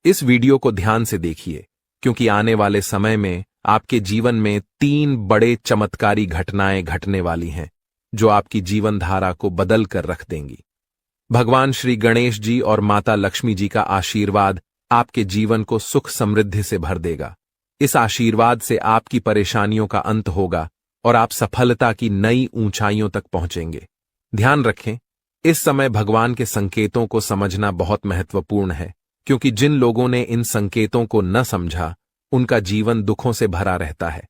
इस वीडियो को ध्यान से देखिए, क्योंकि आने वाले समय में आपके जीवन में 3 बड़े चमत्कारी घटनाएं घटने वाली हैं जो आपकी जीवन धारा को बदल कर रख देंगी। भगवान श्री गणेश जी और माता लक्ष्मी जी का आशीर्वाद आपके जीवन को सुख समृद्धि से भर देगा। इस आशीर्वाद से आपकी परेशानियों का अंत होगा और आप सफलता की नई ऊंचाइयों तक पहुंचेंगे। ध्यान रखें, इस समय भगवान के संकेतों को समझना बहुत महत्वपूर्ण है, क्योंकि जिन लोगों ने इन संकेतों को न समझा उनका जीवन दुखों से भरा रहता है।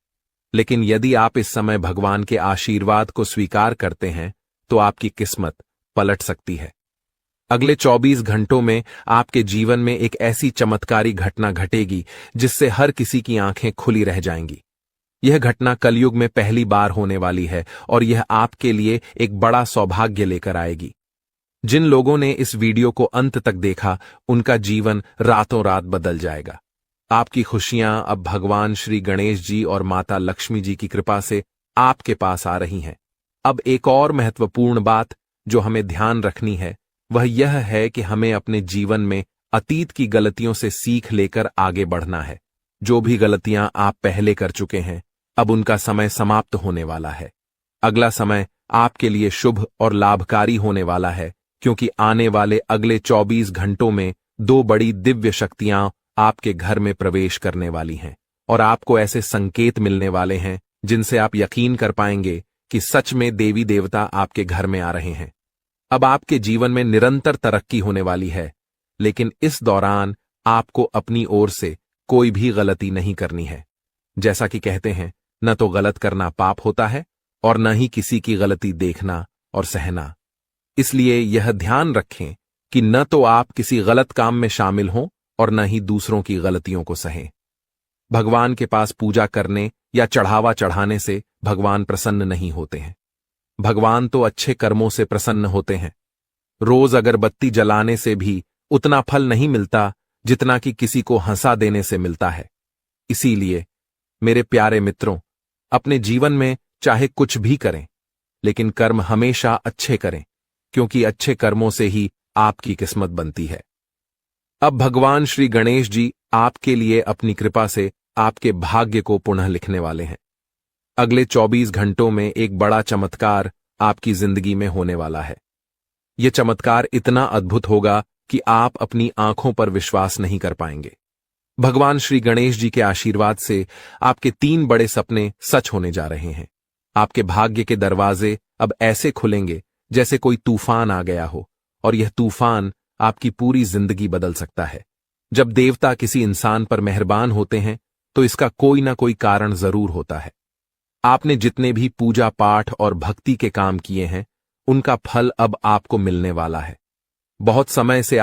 लेकिन यदि आप इस समय भगवान के आशीर्वाद को स्वीकार करते हैं तो आपकी किस्मत पलट सकती है। अगले 24 घंटों में आपके जीवन में एक ऐसी चमत्कारी घटना घटेगी जिससे हर किसी की आंखें खुली रह जाएंगी। यह घटना कलयुग में पहली बार होने वाली है और यह आपके लिए एक बड़ा सौभाग्य लेकर आएगी। जिन लोगों ने इस वीडियो को अंत तक देखा उनका जीवन रातों रात बदल जाएगा। आपकी खुशियां अब भगवान श्री गणेश जी और माता लक्ष्मी जी की कृपा से आपके पास आ रही हैं। अब एक और महत्वपूर्ण बात जो हमें ध्यान रखनी है वह यह है कि हमें अपने जीवन में अतीत की गलतियों से सीख लेकर आगे बढ़ना है। जो भी गलतियां आप पहले कर चुके हैं अब उनका समय समाप्त होने वाला है। अगला समय आपके लिए शुभ और लाभकारी होने वाला है, क्योंकि आने वाले अगले 24 घंटों में 2 बड़ी दिव्य शक्तियां आपके घर में प्रवेश करने वाली हैं और आपको ऐसे संकेत मिलने वाले हैं जिनसे आप यकीन कर पाएंगे कि सच में देवी देवता आपके घर में आ रहे हैं। अब आपके जीवन में निरंतर तरक्की होने वाली है, लेकिन इस दौरान आपको अपनी ओर से कोई भी गलती नहीं करनी है। जैसा कि कहते हैं, न तो गलत करना पाप होता है और न ही किसी की गलती देखना और सहना। इसलिए यह ध्यान रखें कि न तो आप किसी गलत काम में शामिल हों और न ही दूसरों की गलतियों को सहें। भगवान के पास पूजा करने या चढ़ावा चढ़ाने से भगवान प्रसन्न नहीं होते हैं। भगवान तो अच्छे कर्मों से प्रसन्न होते हैं। रोज अगरबत्ती जलाने से भी उतना फल नहीं मिलता जितना कि किसी को हंसा देने से मिलता है। इसीलिए मेरे प्यारे मित्रों, अपने जीवन में चाहे कुछ भी करें, लेकिन कर्म हमेशा अच्छे करें, क्योंकि अच्छे कर्मों से ही आपकी किस्मत बनती है। अब भगवान श्री गणेश जी आपके लिए अपनी कृपा से आपके भाग्य को पुनः लिखने वाले हैं। अगले 24 घंटों में एक बड़ा चमत्कार आपकी जिंदगी में होने वाला है। यह चमत्कार इतना अद्भुत होगा कि आप अपनी आंखों पर विश्वास नहीं कर पाएंगे। भगवान श्री गणेश जी के आशीर्वाद से आपके 3 बड़े सपने सच होने जा रहे हैं। आपके भाग्य के दरवाजे अब ऐसे खुलेंगे जैसे कोई तूफान आ गया हो, और यह तूफान आपकी पूरी जिंदगी बदल सकता है। जब देवता किसी इंसान पर मेहरबान होते हैं तो इसका कोई ना कोई कारण जरूर होता है। आपने जितने भी पूजा पाठ और भक्ति के काम किए हैं उनका फल अब आपको मिलने वाला है। बहुत समय से